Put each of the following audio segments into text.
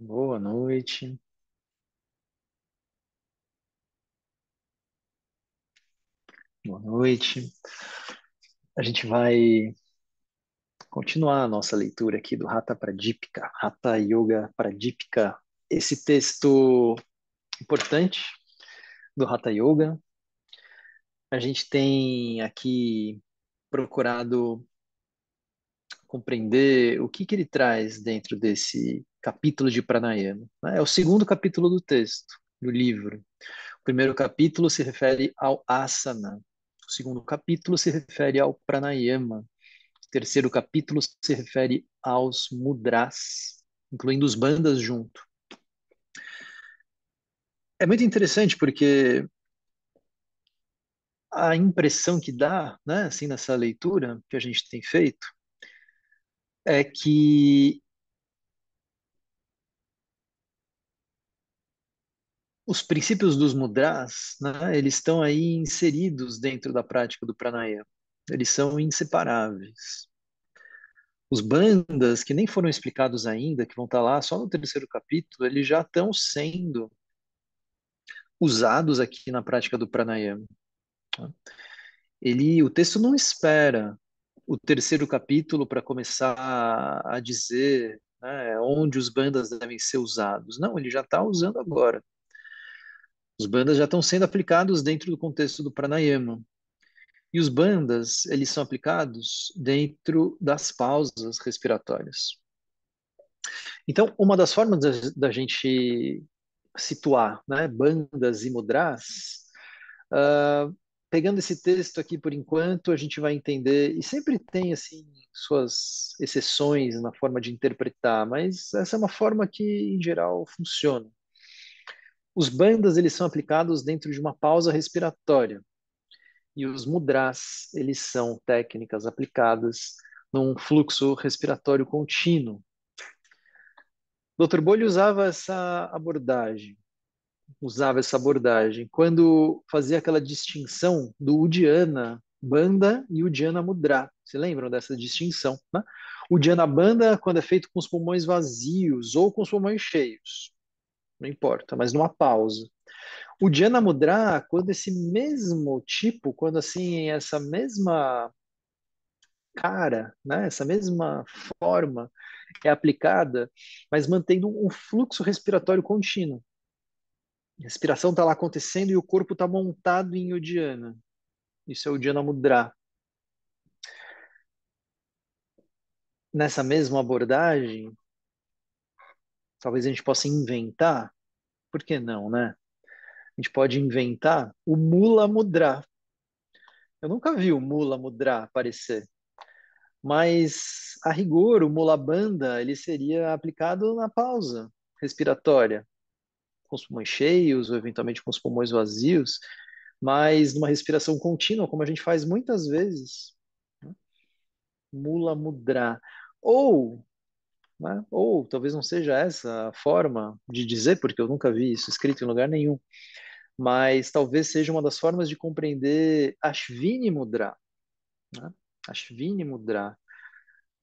Boa noite, boa noite. A gente vai continuar a nossa leitura aqui do Hatha Pradipika, Hatha Yoga Pradipika. Esse texto importante do Hatha Yoga. A gente tem aqui procurado compreender o que ele traz dentro desse capítulo de Pranayama, né? É o segundo capítulo do texto, do livro. O primeiro capítulo se refere ao asana. O segundo capítulo se refere ao pranayama. O terceiro capítulo se refere aos mudras, incluindo os bandas junto. É muito interessante porque a impressão que dá, né, assim, nessa leitura que a gente tem feito, é que os princípios dos mudras, né, eles estão aí inseridos dentro da prática do pranayama. Eles são inseparáveis. Os bandas, que nem foram explicados ainda, que vão estar lá só no terceiro capítulo, eles já estão sendo usados aqui na prática do pranayama. O texto não espera o terceiro capítulo para começar a dizer, né, onde os bandas devem ser usados. Não, ele já está usando agora. Os bandas já estão sendo aplicados dentro do contexto do pranayama. E os bandas, eles são aplicados dentro das pausas respiratórias. Então, uma das formas da gente situar, né, bandas e mudras, pegando esse texto aqui por enquanto, a gente vai entender, e sempre tem assim suas exceções na forma de interpretar, mas essa é uma forma que em geral funciona. Os bandas eles são aplicados dentro de uma pausa respiratória e os mudras eles são técnicas aplicadas num fluxo respiratório contínuo. Dr. Bolli usava essa abordagem quando fazia aquela distinção do Uddiyana Bandha e Uddiyana Mudra. Se lembram dessa distinção, né? Uddiyana Bandha quando é feito com os pulmões vazios ou com os pulmões cheios, não importa, mas numa pausa. Uddiyana Mudra, quando esse mesmo tipo, quando assim essa mesma cara, né, essa mesma forma é aplicada, mas mantendo um fluxo respiratório contínuo. A respiração está lá acontecendo e o corpo está montado em Uddiyana. Isso é Uddiyana Mudra. Nessa mesma abordagem, talvez a gente possa inventar, por que não, né? A gente pode inventar o Mula Mudra. Eu nunca vi o Mula Mudra aparecer, mas a rigor, o Mula Bandha, ele seria aplicado na pausa respiratória, com os pulmões cheios ou eventualmente com os pulmões vazios, mas numa respiração contínua, como a gente faz muitas vezes. Mula Mudra. Ou, né, ou talvez não seja essa a forma de dizer, porque eu nunca vi isso escrito em lugar nenhum, mas talvez seja uma das formas de compreender Ashvini Mudra, né? Ashvini Mudra,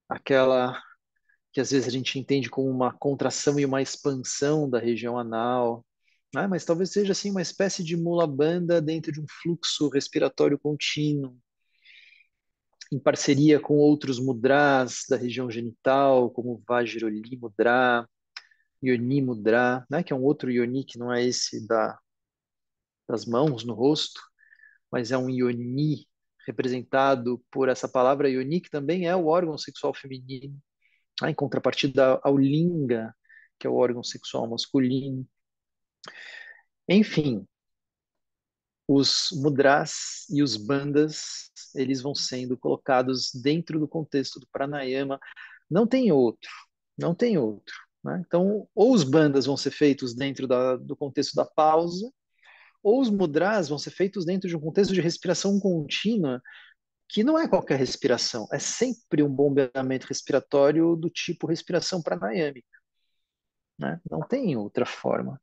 aquela que às vezes a gente entende como uma contração e uma expansão da região anal, né? Mas talvez seja assim uma espécie de mula bandha dentro de um fluxo respiratório contínuo, em parceria com outros mudras da região genital, como Vajroli Mudra, Yoni Mudra, né, que é um outro Yoni que não é esse das mãos no rosto, mas é um Yoni representado por essa palavra Yoni, que também é o órgão sexual feminino, né, em contrapartida ao Linga, que é o órgão sexual masculino. Enfim, os mudras e os bandas, eles vão sendo colocados dentro do contexto do pranayama. Não tem outro, não tem outro. Né? Então, ou os bandas vão ser feitos dentro do contexto da pausa, ou os mudras vão ser feitos dentro de um contexto de respiração contínua, que não é qualquer respiração, é sempre um bombeamento respiratório do tipo respiração pranayâmica. Né? Não tem outra forma.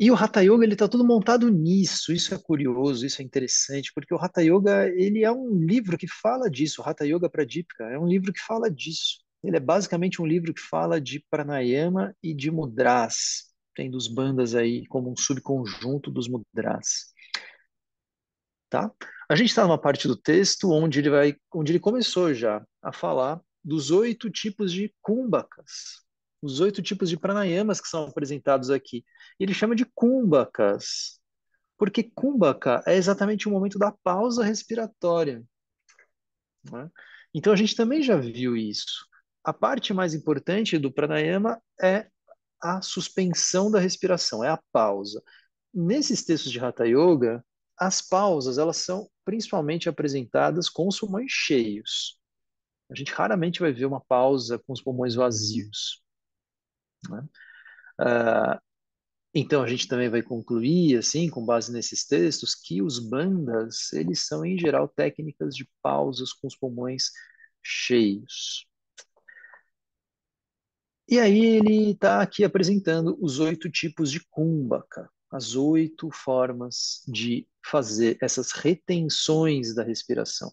E o Hatha Yoga ele está todo montado nisso. Isso é curioso, isso é interessante, porque o Hatha Yoga ele é um livro que fala disso. O Hatha Yoga Pradipika é um livro que fala disso. Ele é basicamente um livro que fala de pranayama e de mudras, tendo os bandas aí como um subconjunto dos mudras, tá? A gente está numa parte do texto onde ele começou já a falar dos 8 tipos de kumbhakas, os 8 tipos de pranayamas que são apresentados aqui. Ele chama de kumbhakas, porque kumbhaka é exatamente o momento da pausa respiratória, né? Então a gente também já viu isso. A parte mais importante do pranayama é a suspensão da respiração, é a pausa. Nesses textos de Hatha Yoga, as pausas elas são principalmente apresentadas com os pulmões cheios. A gente raramente vai ver uma pausa com os pulmões vazios, né? Ah, então a gente também vai concluir, assim, com base nesses textos, que os bandas, eles são em geral técnicas de pausas com os pulmões cheios. E aí ele está aqui apresentando os 8 tipos de kumbhaka, as 8 formas de fazer essas retenções da respiração,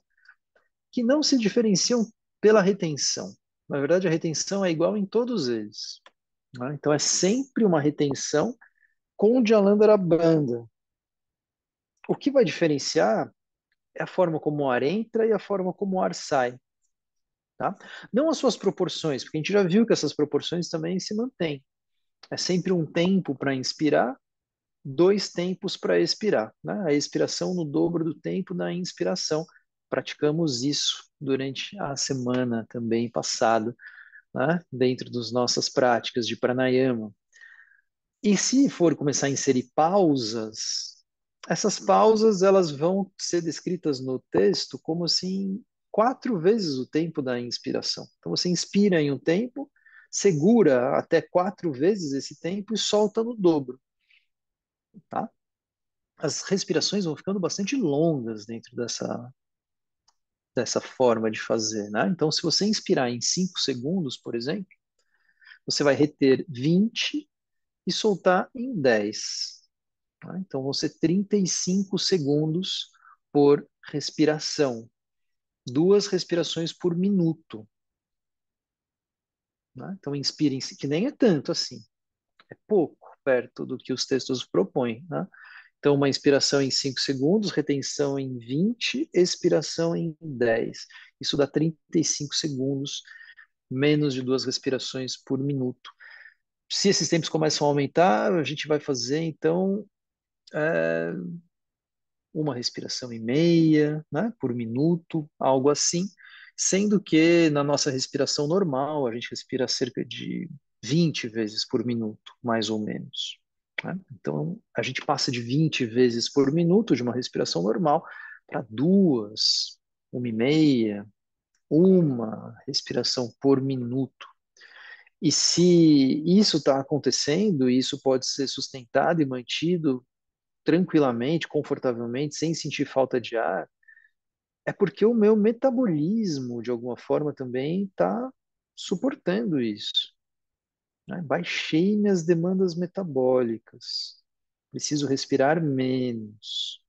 que não se diferenciam pela retenção. Na verdade, a retenção é igual em todos eles, né? Então é sempre uma retenção com Jalandhara Bandha. O que vai diferenciar é a forma como o ar entra e a forma como o ar sai, tá? Não as suas proporções, porque a gente já viu que essas proporções também se mantêm. É sempre um tempo para inspirar, 2 tempos para expirar, né? A expiração no dobro do tempo da inspiração. Praticamos isso durante a semana também passada, né? Dentro das nossas práticas de pranayama. E se for começar a inserir pausas, essas pausas elas vão ser descritas no texto como assim 4 vezes o tempo da inspiração. Então você inspira em um tempo, segura até 4 vezes esse tempo e solta no dobro, tá? As respirações vão ficando bastante longas dentro dessa forma de fazer, né? Então, se você inspirar em 5 segundos, por exemplo, você vai reter 20 e soltar em 10. Tá? Então, vão ser 35 segundos por respiração. 2 respirações por minuto, né? Então, inspirem, que nem é tanto assim, é pouco perto do que os textos propõem, né? Então, uma inspiração em 5 segundos, retenção em 20, expiração em 10. Isso dá 35 segundos, menos de 2 respirações por minuto. Se esses tempos começam a aumentar, a gente vai fazer, então, é, uma respiração e meia, né, por minuto, algo assim. Sendo que na nossa respiração normal, a gente respira cerca de 20 vezes por minuto, mais ou menos, né? Então, a gente passa de 20 vezes por minuto de uma respiração normal para 2, 1 e meia, uma respiração por minuto. E se isso está acontecendo, isso pode ser sustentado e mantido tranquilamente, confortavelmente, sem sentir falta de ar, é porque o meu metabolismo, de alguma forma, também está suportando isso, né? Baixei minhas demandas metabólicas. Preciso respirar menos.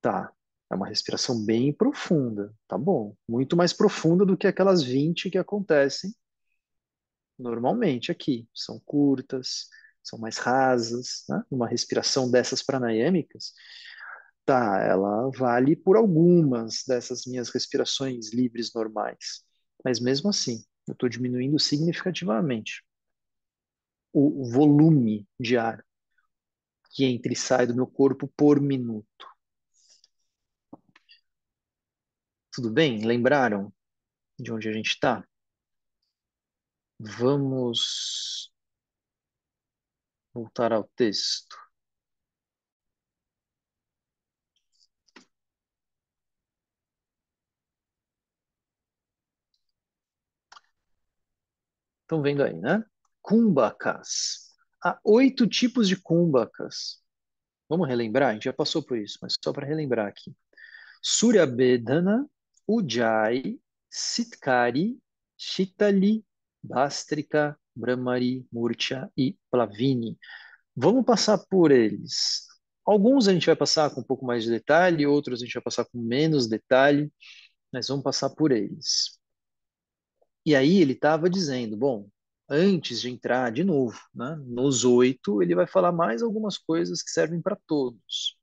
Tá. É uma respiração bem profunda. Tá bom. Muito mais profunda do que aquelas 20 que acontecem normalmente aqui. São curtas, são mais rasas, né? Uma respiração dessas pranayâmicas, tá, ela vale por algumas dessas minhas respirações livres normais. Mas mesmo assim, eu estou diminuindo significativamente o volume de ar que entra e sai do meu corpo por minuto. Tudo bem? Lembraram de onde a gente está? Vamos voltar ao texto. Estão vendo aí, né? Kumbhakas. Há 8 tipos de kumbhakas. Vamos relembrar? A gente já passou por isso, mas só para relembrar aqui. Suryabedana, Ujjayi, Sitkari, Shitali, Bhastrika, Brahmari, Murcha e Plavini. Vamos passar por eles. Alguns a gente vai passar com um pouco mais de detalhe, outros a gente vai passar com menos detalhe, mas vamos passar por eles. E aí ele estava dizendo, bom, antes de entrar de novo, né, nos oito, ele vai falar mais algumas coisas que servem para todos.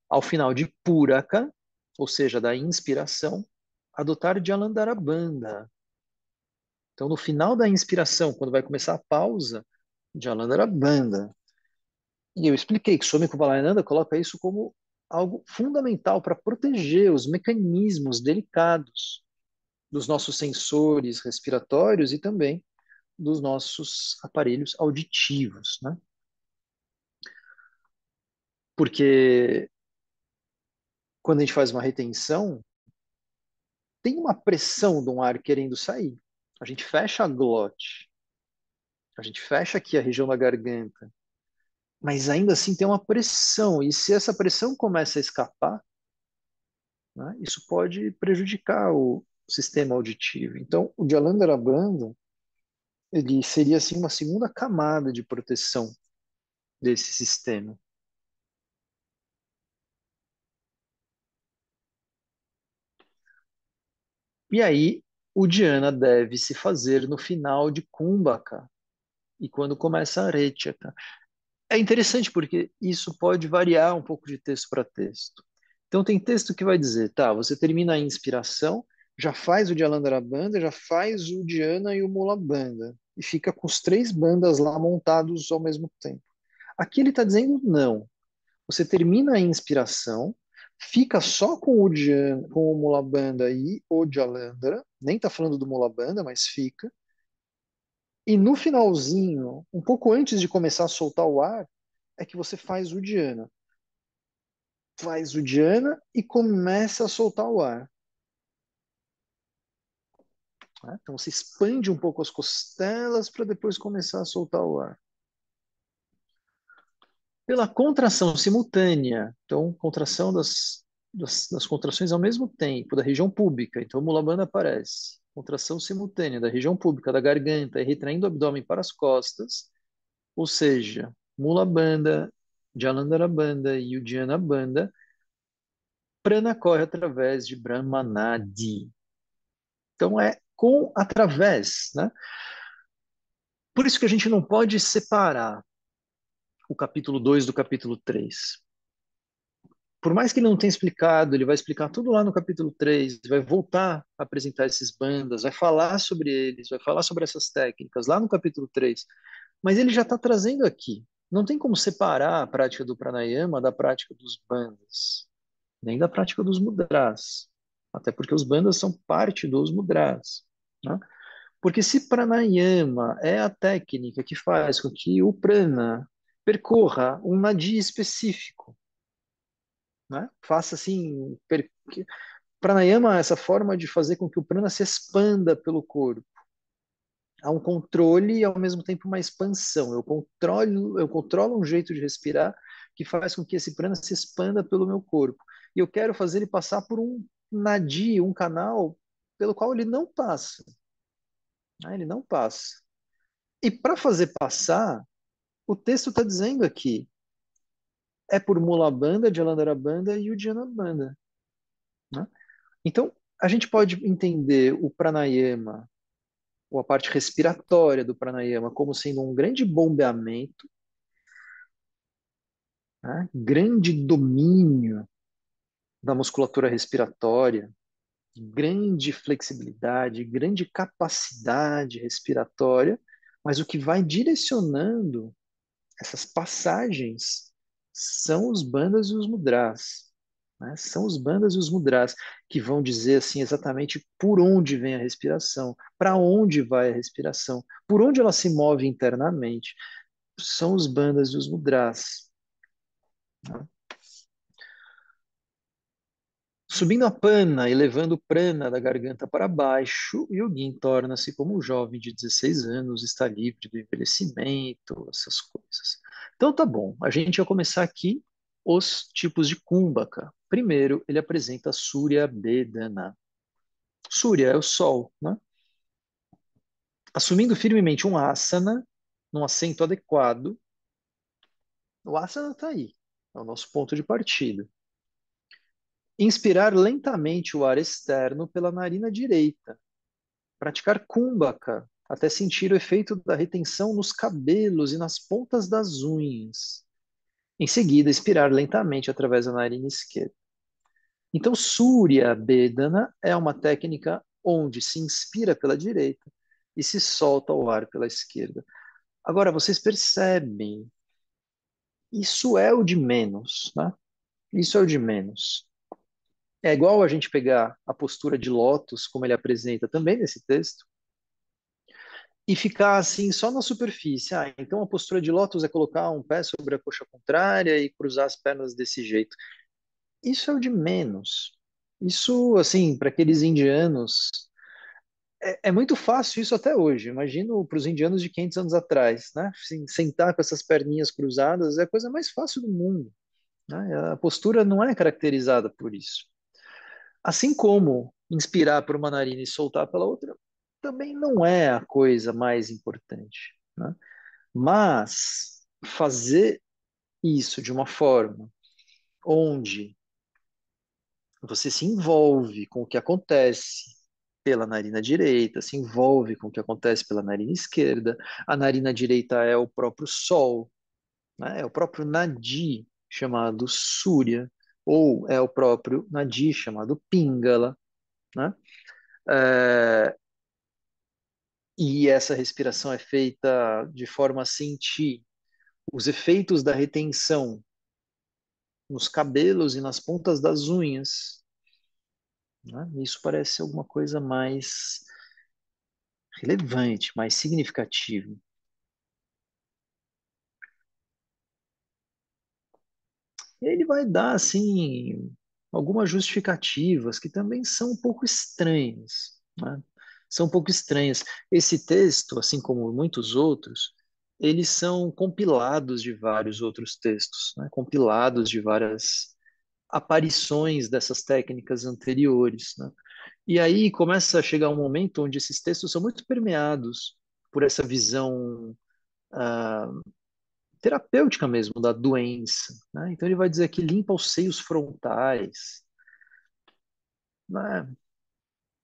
Ao final de Puraka, ou seja, da inspiração, adotar Jalandharabandha. Então, no final da inspiração, quando vai começar a pausa, Jalandharabandha. E eu expliquei que Swami Kuvalayananda coloca isso como algo fundamental para proteger os mecanismos delicados dos nossos sensores respiratórios e também dos nossos aparelhos auditivos, né? Porque quando a gente faz uma retenção, tem uma pressão de um ar querendo sair. A gente fecha a glote, a gente fecha aqui a região da garganta, mas ainda assim tem uma pressão. E se essa pressão começa a escapar, né, isso pode prejudicar o sistema auditivo. Então, o Jalandhara Bandha, ele seria assim uma segunda camada de proteção desse sistema. E aí, o dhyana deve se fazer no final de Kumbhaka e quando começa a Arechyata. É interessante porque isso pode variar um pouco de texto para texto. Então, tem texto que vai dizer, tá, você termina a inspiração, já faz o Jalandhara Bandha, já faz o Dhyana e o Mula Bandha, e fica com os três bandas lá montados ao mesmo tempo. Aqui ele está dizendo não. Você termina a inspiração, fica só com o Dhyana, com o Mula Bandha e o Jalandhara, nem está falando do Mula Bandha, mas fica. E no finalzinho, um pouco antes de começar a soltar o ar, é que você faz o Dhyana. Faz o Dhyana e começa a soltar o ar. Né? Então você expande um pouco as costelas para depois começar a soltar o ar. Pela contração simultânea, então contração das contrações ao mesmo tempo, da região púbica, então o Mulabandha aparece. Contração simultânea da região púbica, da garganta, retraindo o abdômen para as costas, ou seja, Mulabandha, Jalandhara Bandha e Uddiyana Bandha, prana corre através de Brahmanadi. Então é com, através, né? Por isso que a gente não pode separar o capítulo 2 do capítulo 3. Por mais que ele não tenha explicado, ele vai explicar tudo lá no capítulo 3, vai voltar a apresentar esses bandas, vai falar sobre eles, vai falar sobre essas técnicas lá no capítulo 3. Mas ele já está trazendo aqui. Não tem como separar a prática do pranayama da prática dos bandas, nem da prática dos mudras. Até porque os bandas são parte dos mudras. Né? Porque se pranayama é a técnica que faz com que o prana percorra um nadi específico, né? Faça assim, pranayama é essa forma de fazer com que o prana se expanda pelo corpo. Há um controle e ao mesmo tempo uma expansão. Eu controlo um jeito de respirar que faz com que esse prana se expanda pelo meu corpo. E eu quero fazer ele passar por um nadi, um canal pelo qual ele não passa. Né? Ele não passa. E para fazer passar, o texto está dizendo aqui, é por Mula Bandha, Jalandhara Bandha e Uddiyana Bandha. Né? Então, a gente pode entender o pranayama, ou a parte respiratória do pranayama, como sendo um grande bombeamento, né? Grande domínio da musculatura respiratória, grande flexibilidade, grande capacidade respiratória, mas o que vai direcionando essas passagens são os bandas e os mudras. Né? São os bandas e os mudras que vão dizer assim exatamente por onde vem a respiração, para onde vai a respiração, por onde ela se move internamente. São os bandas e os mudras. Né? Subindo a pana e levando o prana da garganta para baixo, o yogin torna-se como um jovem de 16 anos, está livre do envelhecimento, essas coisas. Então tá bom, a gente vai começar aqui os tipos de kumbhaka. Primeiro, ele apresenta Surya Bedana. Surya é o sol, né? Assumindo firmemente um asana, num assento adequado. O asana está aí, é o nosso ponto de partida. Inspirar lentamente o ar externo pela narina direita. praticar kumbhaka, até sentir o efeito da retenção nos cabelos e nas pontas das unhas. Em seguida, expirar lentamente através da narina esquerda. Então, Surya Bedana é uma técnica onde se inspira pela direita e se solta o ar pela esquerda. Agora, vocês percebem, isso é o de menos, né? Isso é o de menos. É igual a gente pegar a postura de lótus, como ele apresenta também nesse texto, e ficar assim só na superfície. Ah, então a postura de lótus é colocar um pé sobre a coxa contrária e cruzar as pernas desse jeito. Isso é o de menos. Isso, assim, para aqueles indianos, é muito fácil isso até hoje. Imagino para os indianos de 500 anos atrás, né? Assim, sentar com essas perninhas cruzadas é a coisa mais fácil do mundo, né? A postura não é caracterizada por isso. Assim como inspirar por uma narina e soltar pela outra, também não é a coisa mais importante, né? Mas fazer isso de uma forma onde você se envolve com o que acontece pela narina direita, se envolve com o que acontece pela narina esquerda. A narina direita é o próprio Sol, né? É o próprio Nadi, chamado Surya, ou é o próprio Nadi, chamado Pingala, né? É, e essa respiração é feita de forma a sentir os efeitos da retenção nos cabelos e nas pontas das unhas, né? Isso parece alguma coisa mais relevante, mais significativo. E ele vai dar, assim, algumas justificativas que também são um pouco estranhas, né? São um pouco estranhas. Esse texto, assim como muitos outros, eles são compilados de vários outros textos, né? Compilados de várias aparições dessas técnicas anteriores, né? E aí começa a chegar um momento onde esses textos são muito permeados por essa visão terapêutica mesmo da doença, né? Então ele vai dizer que limpa os seios frontais, né?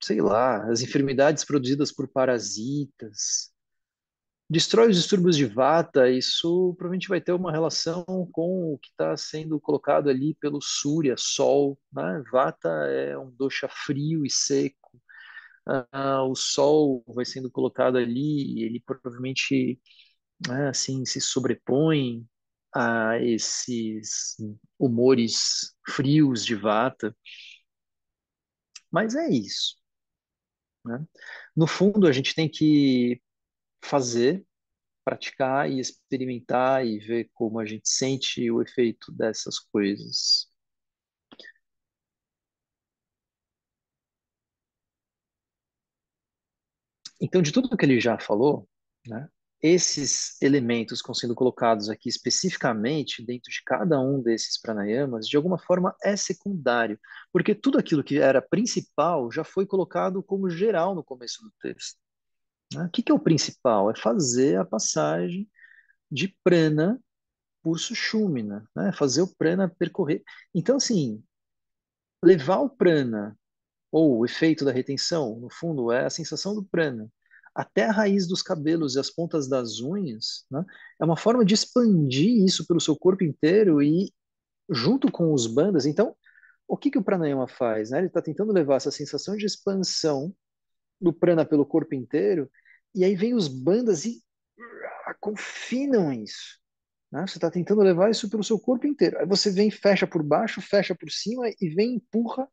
Sei lá, as enfermidades produzidas por parasitas, destrói os distúrbios de Vata. Isso provavelmente vai ter uma relação com o que está sendo colocado ali pelo Surya, Sol, né? Vata é um dosha frio e seco. O Sol vai sendo colocado ali, e ele provavelmente, né, assim, se sobrepõe a esses humores frios de Vata. Mas é isso, né? No fundo, a gente tem que fazer, praticar e experimentar e ver como a gente sente o efeito dessas coisas. Então, de tudo que ele já falou, né, esses elementos que estão sendo colocados aqui especificamente dentro de cada um desses pranayamas, de alguma forma é secundário, porque tudo aquilo que era principal já foi colocado como geral no começo do texto, né? O que é o principal? É fazer a passagem de prana por Sushumna, né? Fazer o prana percorrer. Então, assim, levar o prana ou o efeito da retenção, no fundo, é a sensação do prana, até a raiz dos cabelos e as pontas das unhas, né? É uma forma de expandir isso pelo seu corpo inteiro e junto com os bandas. Então, o que que o pranayama faz, né? Ele está tentando levar essa sensação de expansão do prana pelo corpo inteiro, e aí vem os bandas e confinam isso. Né? Você está tentando levar isso pelo seu corpo inteiro. Aí você vem, fecha por baixo, fecha por cima e vem, empurra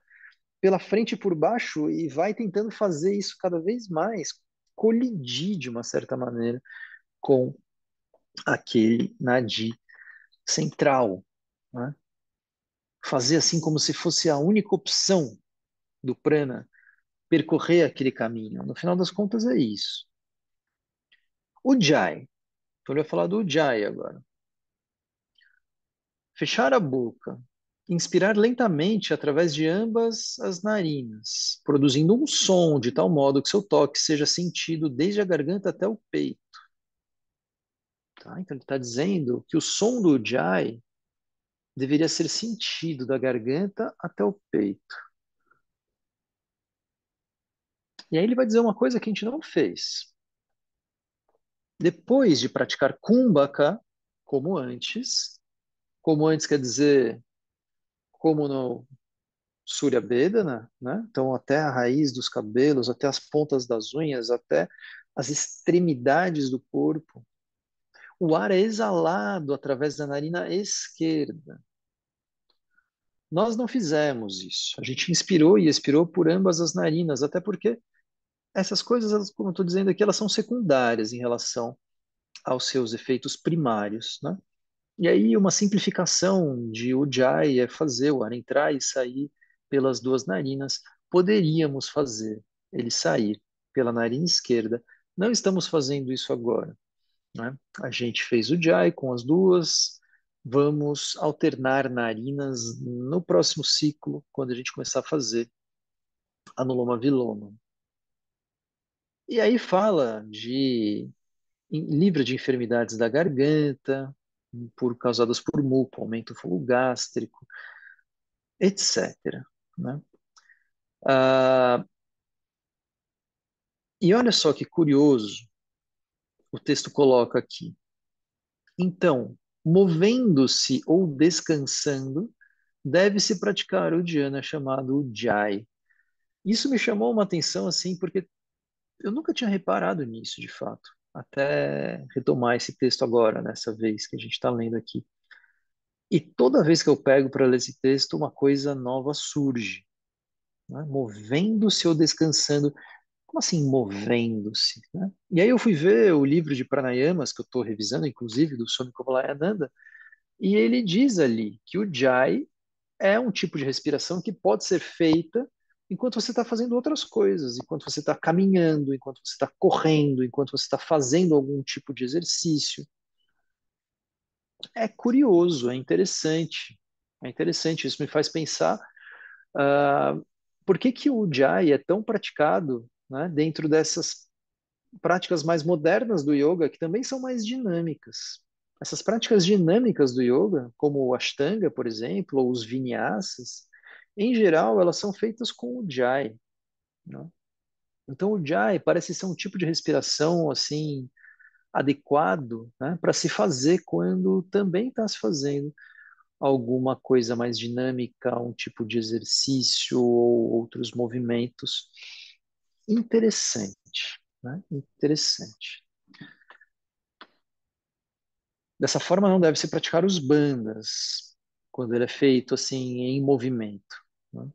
pela frente e por baixo e vai tentando fazer isso cada vez mais colidir de uma certa maneira com aquele nadi central, né? Fazer assim como se fosse a única opção do prana percorrer aquele caminho. No final das contas é isso. O jai. Então ele vai falar do jai agora. Fechar a boca. Inspirar lentamente através de ambas as narinas, produzindo um som de tal modo que seu toque seja sentido desde a garganta até o peito. Tá? Então ele está dizendo que o som do Ujjayi deveria ser sentido da garganta até o peito. E aí ele vai dizer uma coisa que a gente não fez. Depois de praticar Kumbhaka, como antes quer dizer como no Surya Bedana, né? Então até a raiz dos cabelos, até as pontas das unhas, até as extremidades do corpo. O ar é exalado através da narina esquerda. Nós não fizemos isso. A gente inspirou e expirou por ambas as narinas, até porque essas coisas, como eu estou dizendo aqui, elas são secundárias em relação aos seus efeitos primários, né? E aí uma simplificação de Ujjayi é fazer o ar entrar e sair pelas duas narinas. Poderíamos fazer ele sair pela narina esquerda. Não estamos fazendo isso agora, né? A gente fez o Ujjayi com as duas. Vamos alternar narinas no próximo ciclo, quando a gente começar a fazer Anuloma Viloma. E aí fala de livra de enfermidades da garganta, por causadas por muco, aumento do fogo gástrico, etc. Né? Ah, e olha só que curioso, o texto coloca aqui. Então, movendo-se ou descansando, deve-se praticar o dhyana chamado Ujjayi. Isso me chamou uma atenção assim, porque eu nunca tinha reparado nisso, de fato, até retomar esse texto agora, nessa vez que a gente está lendo aqui. E toda vez que eu pego para ler esse texto, uma coisa nova surge, né? Movendo-se ou descansando. Como assim movendo-se, né? E aí eu fui ver o livro de pranayamas, que eu estou revisando, inclusive, do Swami Komalayananda, e ele diz ali que o Jai é um tipo de respiração que pode ser feita enquanto você está fazendo outras coisas, enquanto você está caminhando, enquanto você está correndo, enquanto você está fazendo algum tipo de exercício. É curioso, é interessante. Isso me faz pensar por que que o Jai é tão praticado, né, dentro dessas práticas mais modernas do yoga, que também são mais dinâmicas. Essas práticas dinâmicas do yoga, como o Ashtanga, por exemplo, ou os Vinyasas, em geral, elas são feitas com o Jai, né? Então, o Jai parece ser um tipo de respiração assim adequado, né, para se fazer quando também está se fazendo alguma coisa mais dinâmica, um tipo de exercício ou outros movimentos. Interessante, né? Interessante. Dessa forma, não deve se praticar os bandas, quando ele é feito assim em movimento, né?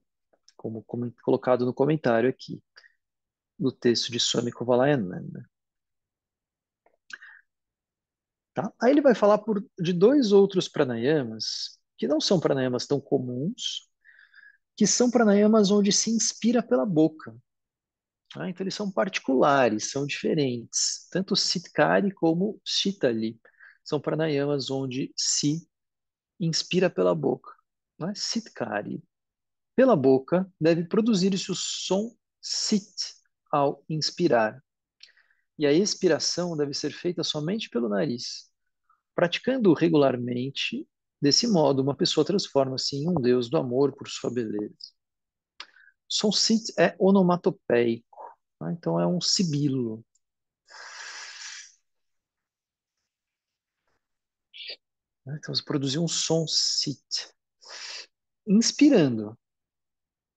Como colocado no comentário aqui do texto de Swami Kovalayananda. Tá? Aí ele vai falar de dois outros pranayamas, que não são pranayamas tão comuns, que são pranayamas onde se inspira pela boca. Tá? Então eles são particulares, são diferentes. Tanto Sitkari como Shitali são pranayamas onde se inspira pela boca. Né? Sitkari, pela boca, deve produzir-se o som sit ao inspirar. E a expiração deve ser feita somente pelo nariz. Praticando regularmente, desse modo, uma pessoa transforma-se em um deus do amor por sua beleza. Som sit é onomatopeico, né? Então é um sibilo. Né? Então você produzir um som sit, inspirando.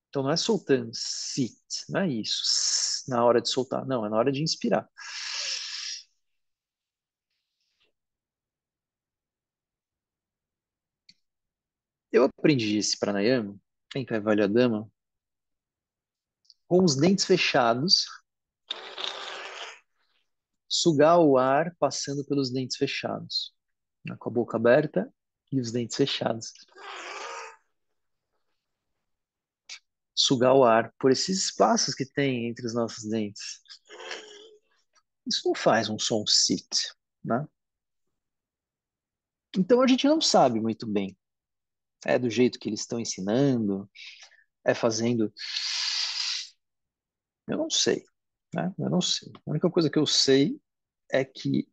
Então não é soltando sit, não é isso, na hora de soltar, não, é na hora de inspirar. Eu aprendi esse pranayama em Kaivalya com os dentes fechados, sugar o ar passando pelos dentes fechados, né, com a boca aberta e os dentes fechados. Sugar o ar por esses espaços que tem entre os nossos dentes. Isso não faz um som sit, né? Então a gente não sabe muito bem. É do jeito que eles estão ensinando, é fazendo. Eu não sei, né? Eu não sei. A única coisa que eu sei é que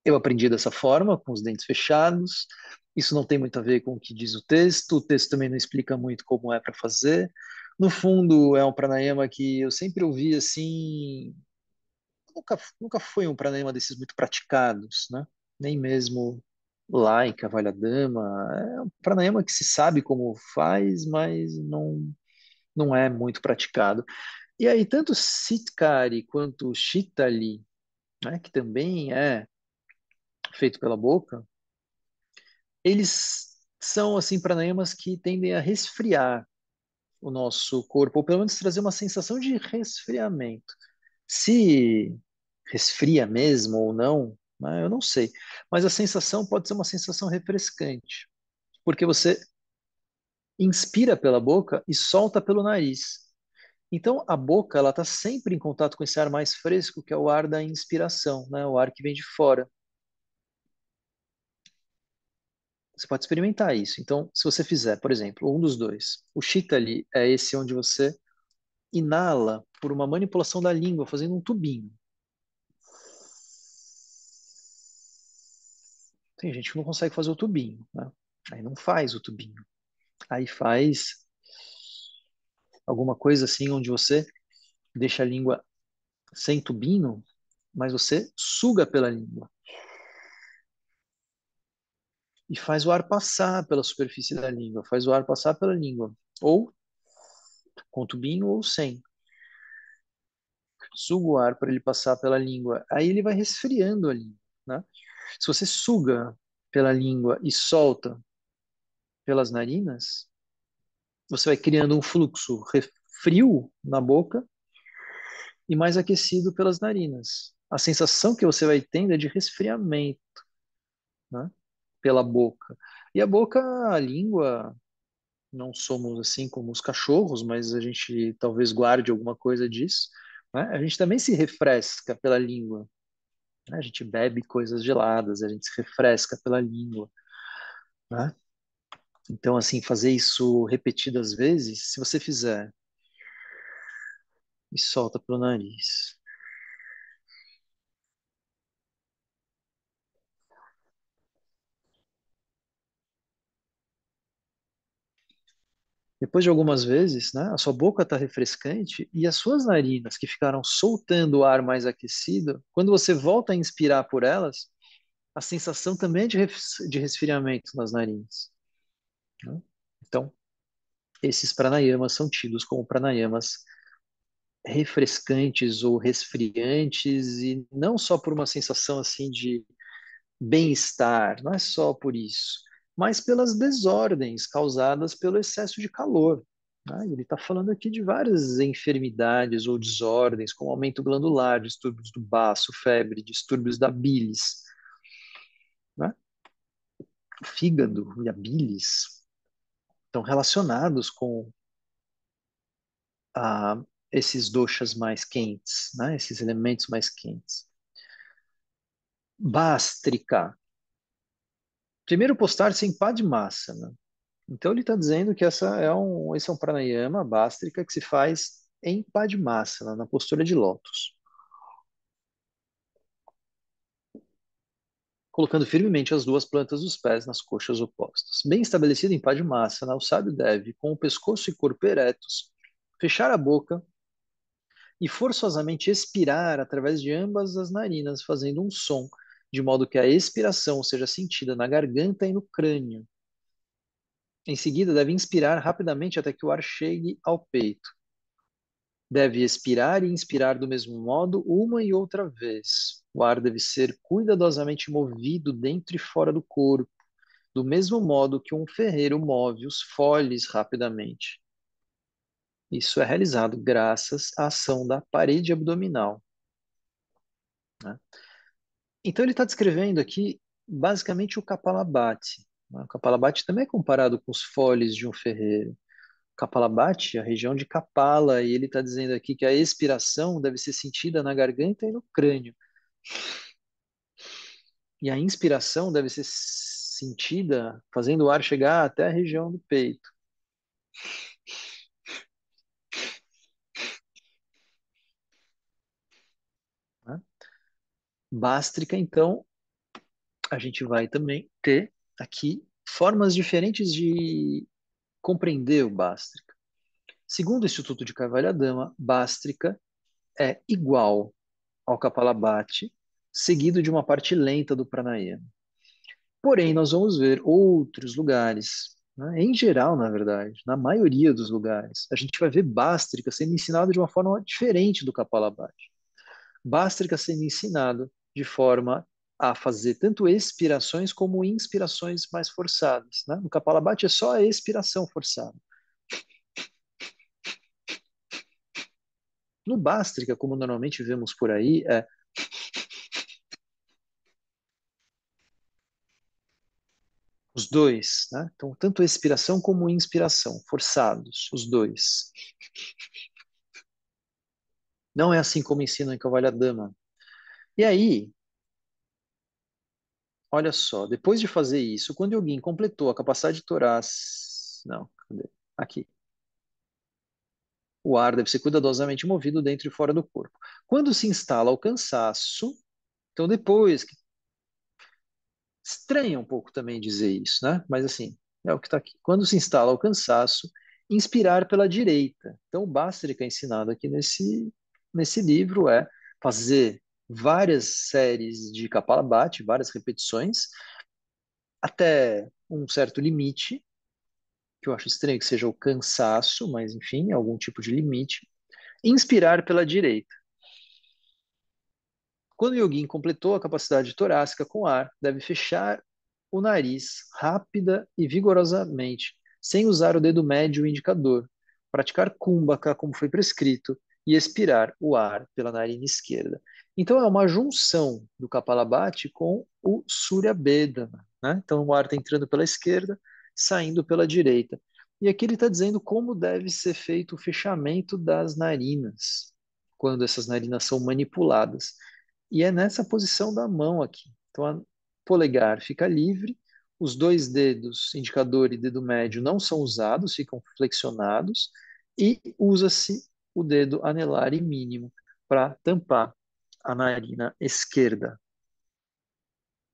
eu aprendi dessa forma, com os dentes fechados. Isso não tem muito a ver com o que diz o texto também não explica muito como é para fazer. No fundo, é um pranayama que eu sempre ouvi assim, nunca foi um pranayama desses muito praticados, né? Nem mesmo Laika, Valjadama. É um pranayama que se sabe como faz, mas não é muito praticado. E aí, tanto Sitkari quanto Shitali, né, que também é feito pela boca, eles são assim pranayamas que tendem a resfriar o nosso corpo, ou pelo menos trazer uma sensação de resfriamento. Se resfria mesmo ou não, né, eu não sei. Mas a sensação pode ser uma sensação refrescante, porque você inspira pela boca e solta pelo nariz. Então, a boca ela está sempre em contato com esse ar mais fresco, que é o ar da inspiração, né? O ar que vem de fora. Você pode experimentar isso. Então, se você fizer, por exemplo, um dos dois, o Shitali é esse onde você inala por uma manipulação da língua, fazendo um tubinho. Tem gente que não consegue fazer o tubinho, né? Aí não faz o tubinho. Aí faz alguma coisa assim onde você deixa a língua sem tubinho, mas você suga pela língua e faz o ar passar pela superfície da língua, faz o ar passar pela língua, ou com tubinho ou sem. Suga o ar para ele passar pela língua. Aí ele vai resfriando a língua, né? Se você suga pela língua e solta pelas narinas, você vai criando um fluxo frio na boca e mais aquecido pelas narinas. A sensação que você vai tendo é de resfriamento, né? Pela boca. E a boca, a língua, não somos assim como os cachorros, mas a gente talvez guarde alguma coisa disso, né? A gente também se refresca pela língua, né? A gente bebe coisas geladas, a gente se refresca pela língua, né? Então, assim, fazer isso repetidas vezes, se você fizer e solta pelo nariz. Depois de algumas vezes, né, a sua boca está refrescante e as suas narinas, que ficaram soltando o ar mais aquecido, quando você volta a inspirar por elas, a sensação também é de resfriamento nas narinas, né? Então, esses pranayamas são tidos como pranayamas refrescantes ou resfriantes e não só por uma sensação assim de bem-estar, não é só por isso, mas pelas desordens causadas pelo excesso de calor, né? Ele está falando aqui de várias enfermidades ou desordens, como aumento glandular, distúrbios do baço, febre, distúrbios da bilis, né? O fígado e a bilis estão relacionados com esses doshas mais quentes, né? Esses elementos mais quentes. Bástrica. Primeiro postar-se em Padmasana. Então ele está dizendo que esse é um pranayama bástrica que se faz em Padmasana, na postura de lótus, colocando firmemente as duas plantas dos pés nas coxas opostas. Bem estabelecido em Padmasana, o sábio deve, com o pescoço e corpo eretos, fechar a boca e forçosamente expirar através de ambas as narinas, fazendo um som, de modo que a expiração seja sentida na garganta e no crânio. Em seguida, deve inspirar rapidamente até que o ar chegue ao peito. Deve expirar e inspirar do mesmo modo uma e outra vez. O ar deve ser cuidadosamente movido dentro e fora do corpo, do mesmo modo que um ferreiro move os foles rapidamente. Isso é realizado graças à ação da parede abdominal, né? Então ele está descrevendo aqui basicamente o Kapalabhati, né? O Kapalabhati também é comparado com os foles de um ferreiro. Kapalabhati, a região de Kapala, e ele está dizendo aqui que a expiração deve ser sentida na garganta e no crânio. E a inspiração deve ser sentida fazendo o ar chegar até a região do peito, né? Bástrica, então, a gente vai também ter aqui formas diferentes de compreender o Bástrica. Segundo o Instituto de Kaivalya-Dama, Bhastrika é igual ao Kapalabhati, seguido de uma parte lenta do pranayama. Porém, nós vamos ver outros lugares, né? Em geral, na verdade, na maioria dos lugares, a gente vai ver Bhastrika sendo ensinado de uma forma diferente do Kapalabhati. Bhastrika sendo ensinado de forma a fazer tanto expirações como inspirações mais forçadas, né? No Kapalabhati é só a expiração forçada. No Bhastrika, como normalmente vemos por aí, é os dois, né? Então, tanto expiração como inspiração, forçados, os dois. Não é assim como ensina em Kavalya-dama. E aí, olha só, depois de fazer isso, quando Yogin completou a capacidade torácica, não, cadê? Aqui. O ar deve ser cuidadosamente movido dentro e fora do corpo. Quando se instala o cansaço, então depois que estranha um pouco também dizer isso, né? Mas assim, é o que está aqui. Quando se instala o cansaço, inspirar pela direita. Então, o Bhastrika que é ensinado aqui nesse livro é fazer várias séries de Kapalabhati, várias repetições, até um certo limite, que eu acho estranho que seja o cansaço, mas enfim, algum tipo de limite. Inspirar pela direita. Quando o yogin completou a capacidade torácica com ar, deve fechar o nariz rápida e vigorosamente, sem usar o dedo médio e o indicador, praticar kumbhaka como foi prescrito e expirar o ar pela narina esquerda. Então é uma junção do Kapalabhati com o Surya Bedana, né? Então o ar está entrando pela esquerda, saindo pela direita. E aqui ele está dizendo como deve ser feito o fechamento das narinas, quando essas narinas são manipuladas. E é nessa posição da mão aqui. Então, a polegar fica livre, os dois dedos, indicador e dedo médio, não são usados, ficam flexionados, e usa-se o dedo anelar e mínimo para tampar a narina esquerda.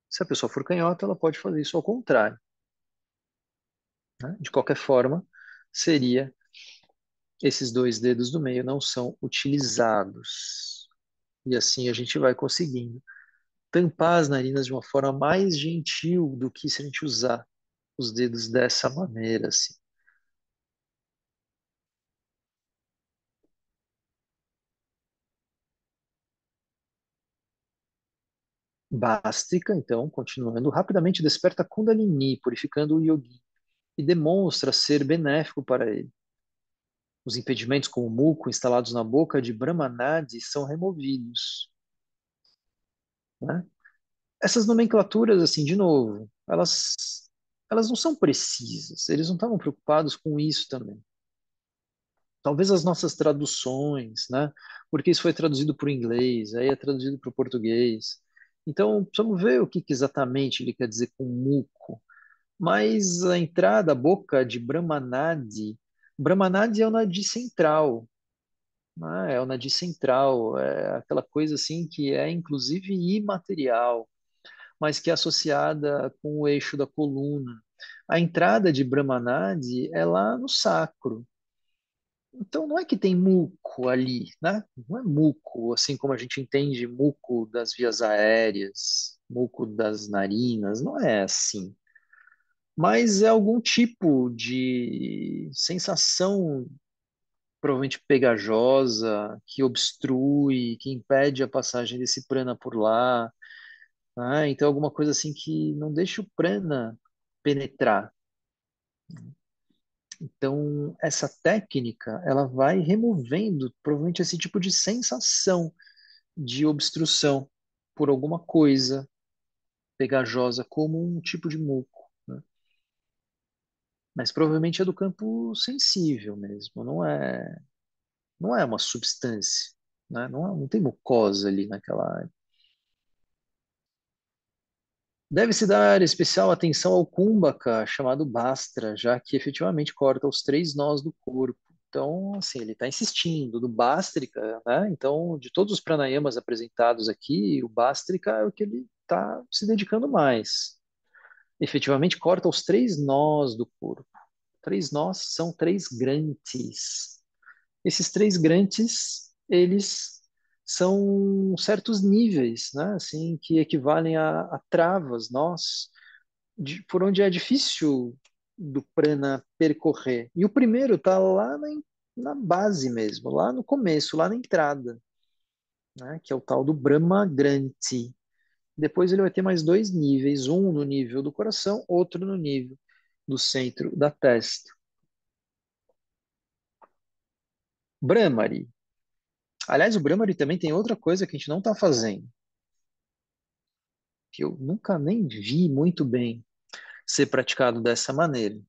Se a pessoa for canhota, ela pode fazer isso ao contrário, né? De qualquer forma, seria esses dois dedos do meio não são utilizados. E assim a gente vai conseguindo tampar as narinas de uma forma mais gentil do que se a gente usar os dedos dessa maneira, assim. Bástica, então, continuando, rapidamente desperta Kundalini, purificando o yogi, e demonstra ser benéfico para ele. Os impedimentos como o muco instalados na boca de Brahmanadi são removidos, né? Essas nomenclaturas, assim, de novo, elas não são precisas, eles não estavam preocupados com isso também. Talvez as nossas traduções, né? Porque isso foi traduzido para o inglês, aí é traduzido para o português. Então, precisamos ver o que que exatamente ele quer dizer com muco. Mas a entrada, a boca de Brahmanadi, Brahmanadi é o nadi central, né? É o nadi central, é aquela coisa assim que é inclusive imaterial, mas que é associada com o eixo da coluna. A entrada de Brahmanadi é lá no sacro. Então não é que tem muco ali, né? Não é muco, assim como a gente entende muco das vias aéreas, muco das narinas, não é assim. Mas é algum tipo de sensação, provavelmente pegajosa, que obstrui, que impede a passagem desse prana por lá, né? Então alguma coisa assim que não deixa o prana penetrar. Então, essa técnica, ela vai removendo provavelmente esse tipo de sensação de obstrução por alguma coisa pegajosa, como um tipo de muco, né? Mas provavelmente é do campo sensível mesmo, não é uma substância, né? Não tem mucosa ali naquela área. Deve-se dar especial atenção ao kumbhaka, chamado Bastra, já que efetivamente corta os três nós do corpo. Então, assim, ele está insistindo do Bástrica, né? Então, de todos os pranayamas apresentados aqui, o Bástrica é o que ele está se dedicando mais. Efetivamente corta os três nós do corpo. Três nós são três grantes. Esses três grandes, eles são certos níveis, né? Assim, que equivalem a travas, nós, por onde é difícil do prana percorrer. E o primeiro está lá na base mesmo, lá no começo, lá na entrada, né? Que é o tal do Brahma Granthi. Depois ele vai ter mais dois níveis, um no nível do coração, outro no nível do centro da testa. Brahmari. Aliás, o Brahmari também tem outra coisa que a gente não está fazendo, que eu nunca nem vi muito bem ser praticado dessa maneira.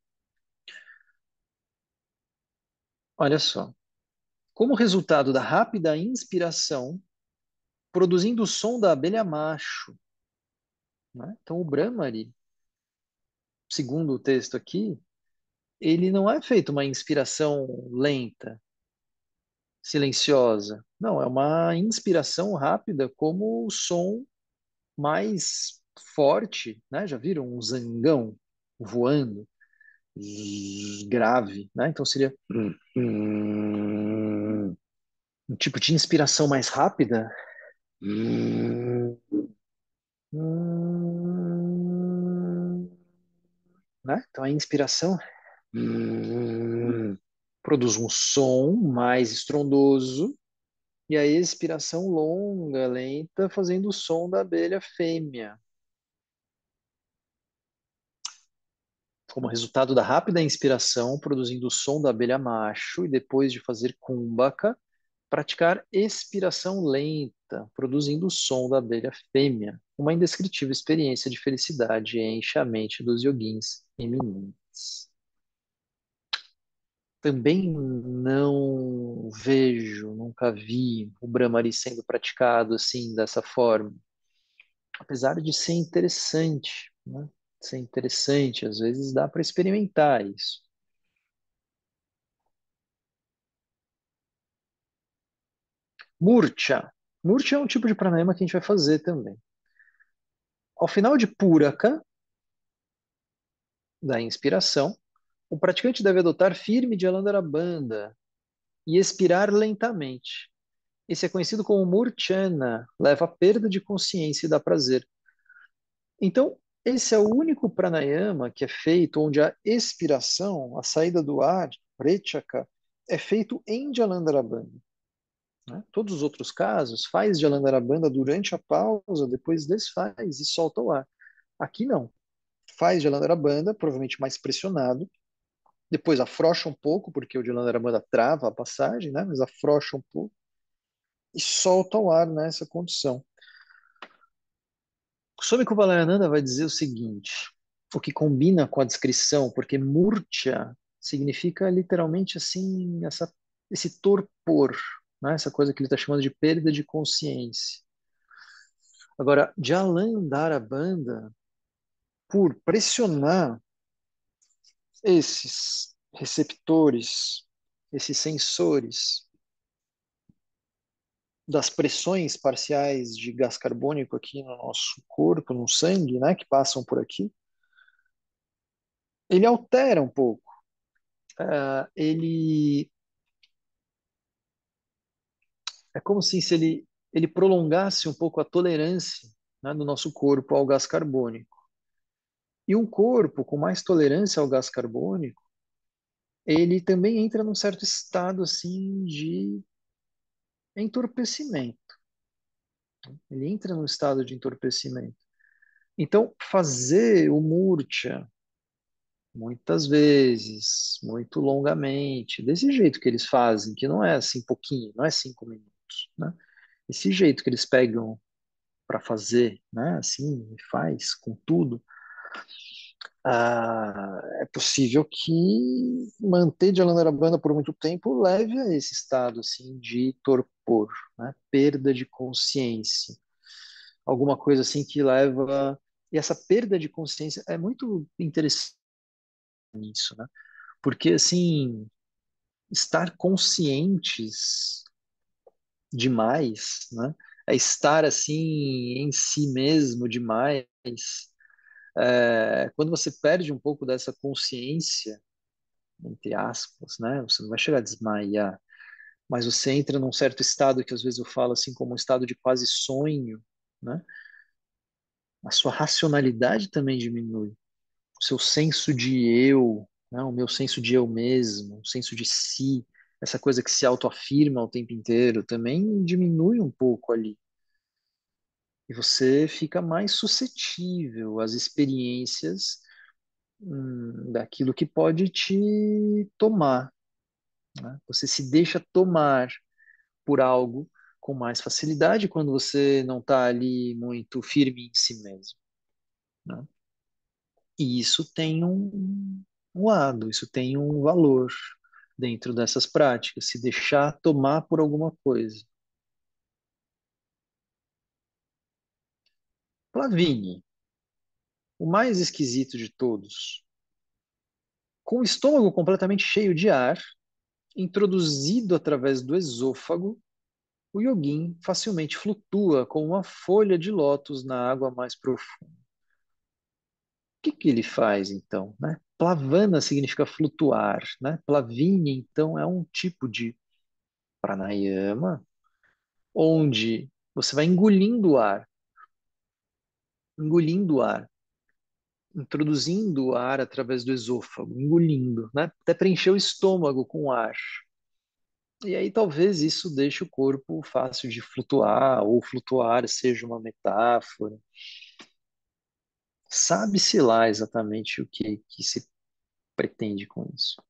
Olha só. Como resultado da rápida inspiração, produzindo o som da abelha macho, né? Então, o Brahmari, segundo o texto aqui, ele não é feito uma inspiração lenta, silenciosa. Não, é uma inspiração rápida, como o som mais forte, né? Já viram um zangão voando, grave, né? Então seria um tipo de inspiração mais rápida. Né? Então a inspiração produz um som mais estrondoso e a expiração longa, lenta, fazendo o som da abelha fêmea. Como resultado da rápida inspiração, produzindo o som da abelha macho, e depois de fazer kumbhaka, praticar expiração lenta, produzindo o som da abelha fêmea. Uma indescritível experiência de felicidade enche a mente dos yoguins eminentes. Também não vejo, nunca vi o Brahmari sendo praticado assim, dessa forma. Apesar de ser interessante, né? Ser interessante, às vezes dá para experimentar isso. Murcha. Murcha é um tipo de pranayama que a gente vai fazer também. Ao final de Puraka, da inspiração, o praticante deve adotar firme Jalandhara e expirar lentamente. Esse é conhecido como Murchana, leva à perda de consciência e dá prazer. Então, esse é o único pranayama que é feito onde a expiração, a saída do ar, prechaka, é feito em Jalandharabandha. Né? Todos os outros casos, faz Jalandharabandha durante a pausa, depois desfaz e solta o ar. Aqui não. Faz Jalandharabandha, provavelmente mais pressionado, depois afrouxa um pouco, porque o Jalandharabandha trava a passagem, né? Mas afrouxa um pouco e solta o ar nessa condição. Swami Kuvalayananda vai dizer o seguinte, o que combina com a descrição, porque murcha significa literalmente assim, esse torpor, né? Essa coisa que ele está chamando de perda de consciência. Agora, Jalandhara por pressionar esses receptores, esses sensores das pressões parciais de gás carbônico aqui no nosso corpo, no sangue, né, que passam por aqui, ele altera um pouco. Ele é como se ele prolongasse um pouco a tolerância, né, do nosso corpo ao gás carbônico. E um corpo com mais tolerância ao gás carbônico, ele também entra num certo estado assim de entorpecimento. Ele entra num estado de entorpecimento. Então, fazer o murcha muitas vezes, muito longamente, desse jeito que eles fazem, que não é assim pouquinho, não é 5 minutos, né? Esse jeito que eles pegam para fazer, né? Assim, faz com tudo. É possível que manter Jalandhara por muito tempo leve a esse estado assim de torpor, né? Perda de consciência, alguma coisa assim que leva. E essa perda de consciência é muito interessante nisso, né? Porque assim estar conscientes demais, né? É estar assim em si mesmo demais. Quando você perde um pouco dessa consciência, entre aspas, né? Você não vai chegar a desmaiar, mas você entra num certo estado que às vezes eu falo assim como um estado de quase sonho, né? A sua racionalidade também diminui, o seu senso de eu, né? O meu senso de eu mesmo, o senso de si, essa coisa que se autoafirma o tempo inteiro, também diminui um pouco ali. E você fica mais suscetível às experiências daquilo que pode te tomar, né? Você se deixa tomar por algo com mais facilidade quando você não está ali muito firme em si mesmo, né? E isso tem um lado, isso tem um valor dentro dessas práticas, se deixar tomar por alguma coisa. Plavini, o mais esquisito de todos, com o estômago completamente cheio de ar, introduzido através do esôfago, o yogin facilmente flutua com uma folha de lótus na água mais profunda. O que que ele faz então, né? Plavana significa flutuar, né? Plavini então é um tipo de pranayama onde você vai engolindo o ar, introduzindo o ar através do esôfago, engolindo, né? Até preencher o estômago com ar. E aí talvez isso deixe o corpo fácil de flutuar, ou flutuar seja uma metáfora. Sabe-se lá exatamente que se pretende com isso.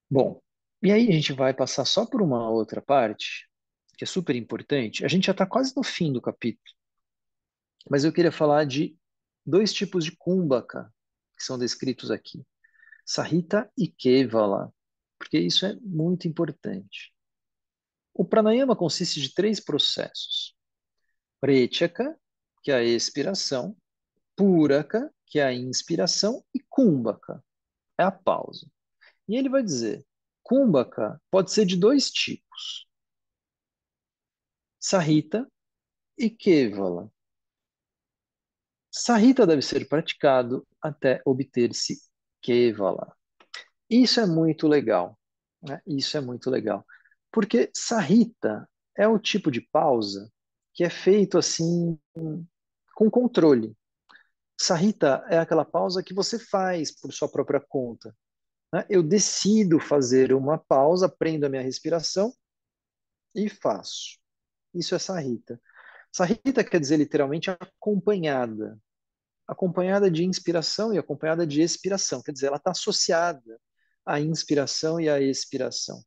Bom, e aí a gente vai passar só por uma outra parte, que é super importante. A gente já está quase no fim do capítulo, mas eu queria falar de dois tipos de kumbhaka que são descritos aqui, Sahita e Kevala, porque isso é muito importante. O pranayama consiste de três processos: Prechaka, que é a expiração, Puraka, que é a inspiração, e Kumbhaka, é a pausa. E ele vai dizer, Kumbhaka pode ser de dois tipos, Sahita e Kevala. Sahita deve ser praticado até obter-se Kevala. Isso é muito legal, né? Isso é muito legal. Porque Sahita é o tipo de pausa que é feito assim com controle. Sahita é aquela pausa que você faz por sua própria conta, né? Eu decido fazer uma pausa, prendo a minha respiração e faço. Isso é Sahita. Sahita quer dizer literalmente acompanhada. Acompanhada de inspiração e acompanhada de expiração. Quer dizer, ela está associada à inspiração e à expiração.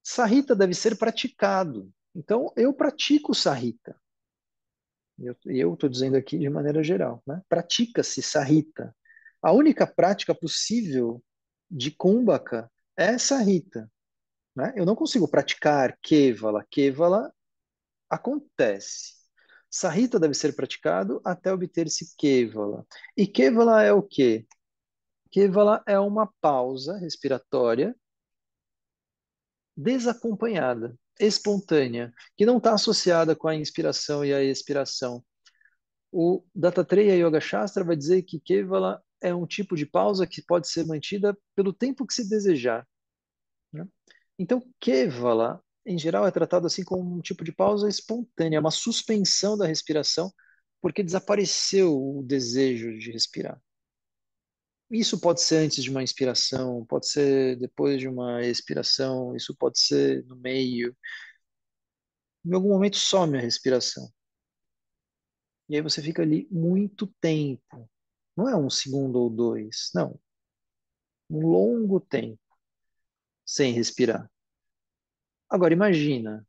Sahita deve ser praticado. Então, eu pratico Sahita. Eu estou dizendo aqui de maneira geral, né? Pratica-se Sahita. A única prática possível de Kumbhaka é Sahita, né? Eu não consigo praticar Kevala. Kevala acontece. Sahita deve ser praticado até obter-se Kevala. E Kevala é o quê? Kevala é uma pausa respiratória desacompanhada, espontânea, que não está associada com a inspiração e a expiração. O Dattatreya Yoga Shastra vai dizer que Kevala é um tipo de pausa que pode ser mantida pelo tempo que se desejar, né? Então, Kevala, em geral, é tratado assim como um tipo de pausa espontânea, uma suspensão da respiração, porque desapareceu o desejo de respirar. Isso pode ser antes de uma inspiração, pode ser depois de uma expiração, isso pode ser no meio. Em algum momento some a respiração. E aí você fica ali muito tempo. Não é um segundo ou dois, não. Um longo tempo sem respirar. Agora imagina,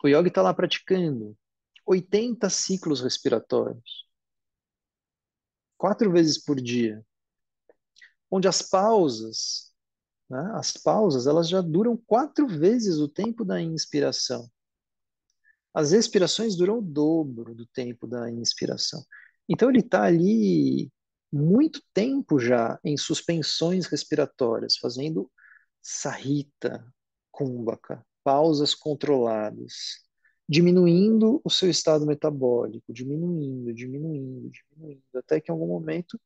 o yogi está lá praticando 80 ciclos respiratórios, 4 vezes por dia, onde as pausas, elas já duram 4 vezes o tempo da inspiração. As expirações duram o dobro do tempo da inspiração. Então ele está ali muito tempo já em suspensões respiratórias, fazendo Sahita, Kumbhaka, pausas controladas, diminuindo o seu estado metabólico, diminuindo, até que em algum momento,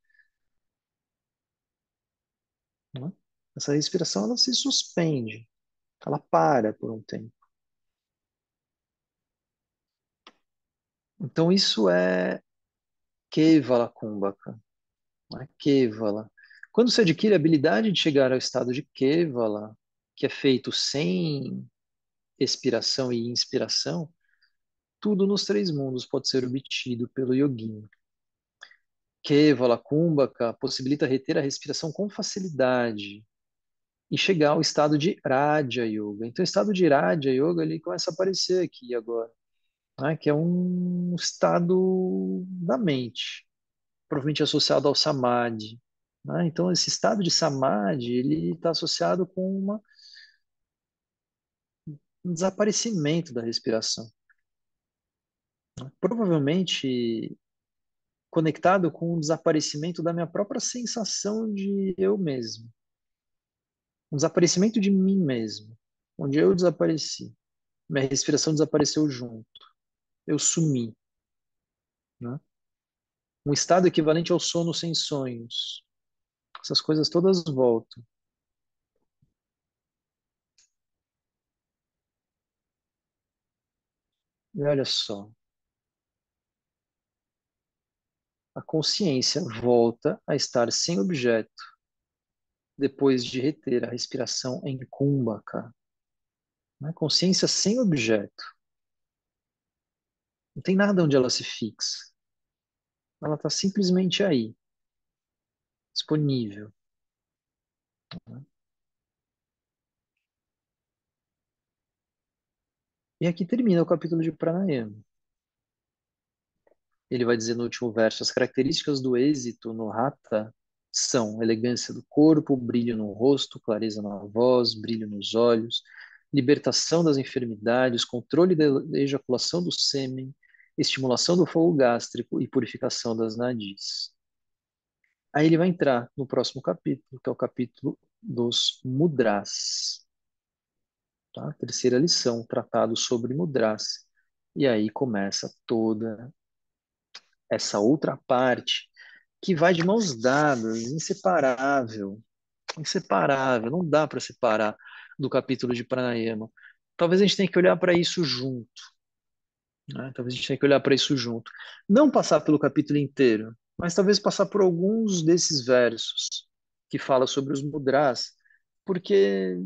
né, Essa respiração ela se suspende, ela para por um tempo. Então isso é Kevala Kumbhaka, não é Kevala. Quando você adquire a habilidade de chegar ao estado de Kevala, que é feito sem expiração e inspiração, tudo nos três mundos pode ser obtido pelo yogin. Kevala Kumbhaka possibilita reter a respiração com facilidade e chegar ao estado de Raja Yoga. Então, o estado de Raja Yoga ele começa a aparecer aqui agora, né? Que é um estado da mente, provavelmente associado ao Samadhi. Né? Então, esse estado de Samadhi ele está associado com um desaparecimento da respiração. Provavelmente conectado com o desaparecimento da minha própria sensação de eu mesmo. Um desaparecimento de mim mesmo, onde eu desapareci. Minha respiração desapareceu junto. Eu sumi, né? Um estado equivalente ao sono sem sonhos. Essas coisas todas voltam. E olha só, a consciência volta a estar sem objeto depois de reter a respiração em Kumbhaka. Né? Consciência sem objeto. Não tem nada onde ela se fixa. Ela está simplesmente aí, disponível. Né? E aqui termina o capítulo de Pranayama. Ele vai dizer no último verso: as características do êxito no Hatha são elegância do corpo, brilho no rosto, clareza na voz, brilho nos olhos, libertação das enfermidades, controle da ejaculação do sêmen, estimulação do fogo gástrico e purificação das nadis. Aí ele vai entrar no próximo capítulo, que é o capítulo dos mudras, tá? Terceira lição, tratado sobre mudras. E aí começa toda essa outra parte que vai de mãos dadas, inseparável, inseparável, não dá para separar do capítulo de Pranayama. Talvez a gente tenha que olhar para isso junto, né? Talvez a gente tenha que olhar para isso junto. Não passar pelo capítulo inteiro, mas talvez passar por alguns desses versos que fala sobre os mudras, porque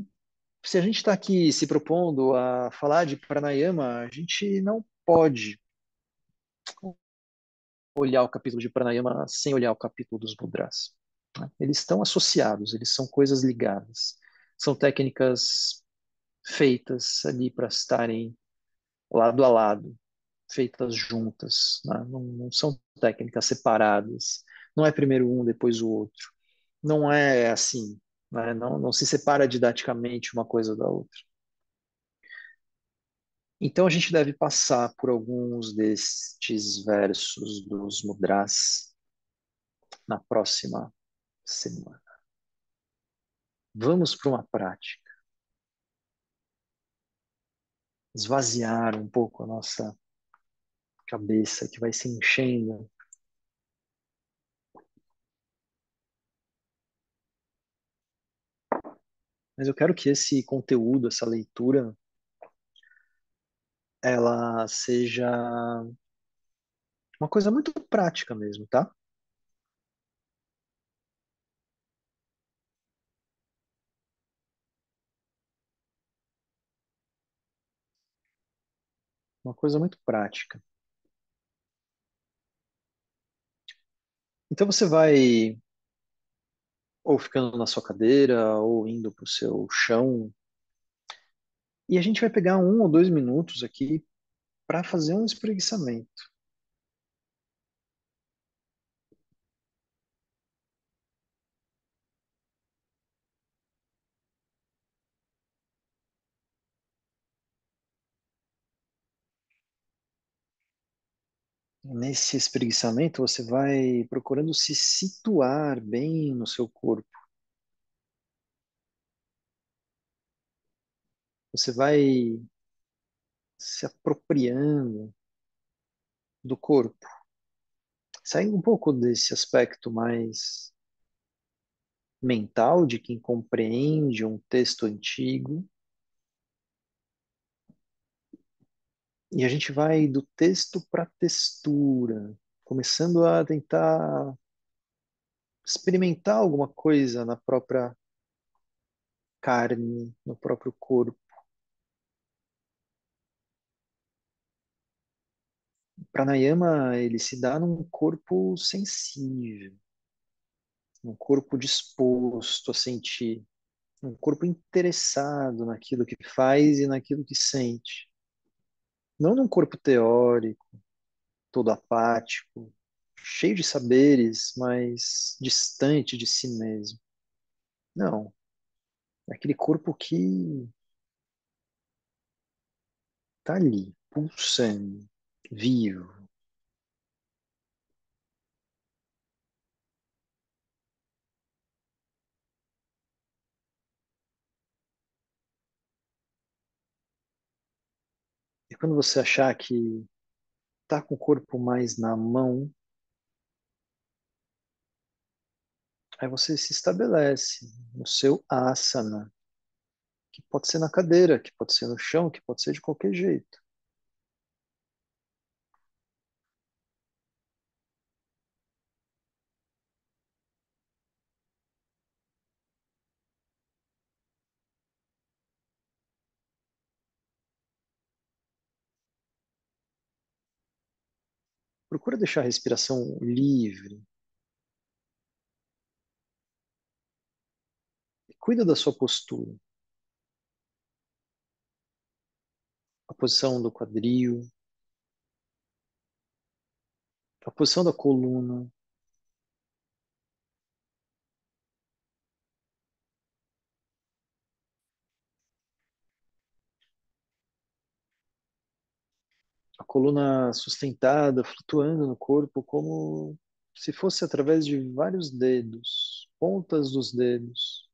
se a gente está aqui se propondo a falar de Pranayama, a gente não pode olhar o capítulo de Pranayama sem olhar o capítulo dos mudras. Né? Eles estão associados, eles são coisas ligadas. São técnicas feitas ali para estarem lado a lado, feitas juntas. Né? Não são técnicas separadas. Não é primeiro um, depois o outro. Não é assim. Né? Não se separa didaticamente uma coisa da outra. Então a gente deve passar por alguns destes versos dos mudras na próxima semana. Vamos para uma prática, esvaziar um pouco a nossa cabeça que vai se enchendo. Mas eu quero que esse conteúdo, essa leitura, ela seja uma coisa muito prática mesmo, tá? Uma coisa muito prática. Então você vai ou ficando na sua cadeira ou indo para o seu chão e a gente vai pegar 1 ou 2 minutos aqui para fazer um espreguiçamento. Nesse espreguiçamento, você vai procurando se situar bem no seu corpo. Você vai se apropriando do corpo, saindo um pouco desse aspecto mais mental de quem compreende um texto antigo, e a gente vai do texto para a textura, começando a tentar experimentar alguma coisa na própria carne, no próprio corpo. O pranayama, ele se dá num corpo sensível, num corpo disposto a sentir, num corpo interessado naquilo que faz e naquilo que sente. Não num corpo teórico, todo apático, cheio de saberes, mas distante de si mesmo. Não, é aquele corpo que está ali, pulsando, vivo. E quando você achar que está com o corpo mais na mão, aí você se estabelece no seu asana, que pode ser na cadeira, que pode ser no chão, que pode ser de qualquer jeito. Procura deixar a respiração livre e cuida da sua postura. A posição do quadril, a posição da coluna, a coluna sustentada, flutuando no corpo, como se fosse através de vários dedos, pontas dos dedos.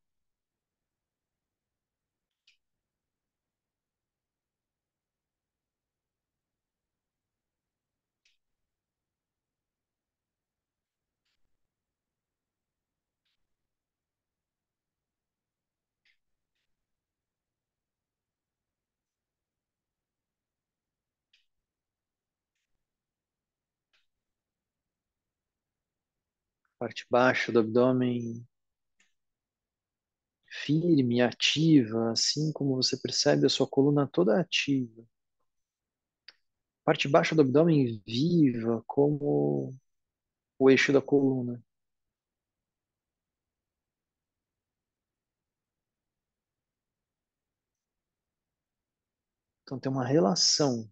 Parte baixa do abdômen firme, ativa, assim como você percebe a sua coluna toda ativa. Parte baixa do abdômen viva, como o eixo da coluna. Então tem uma relação,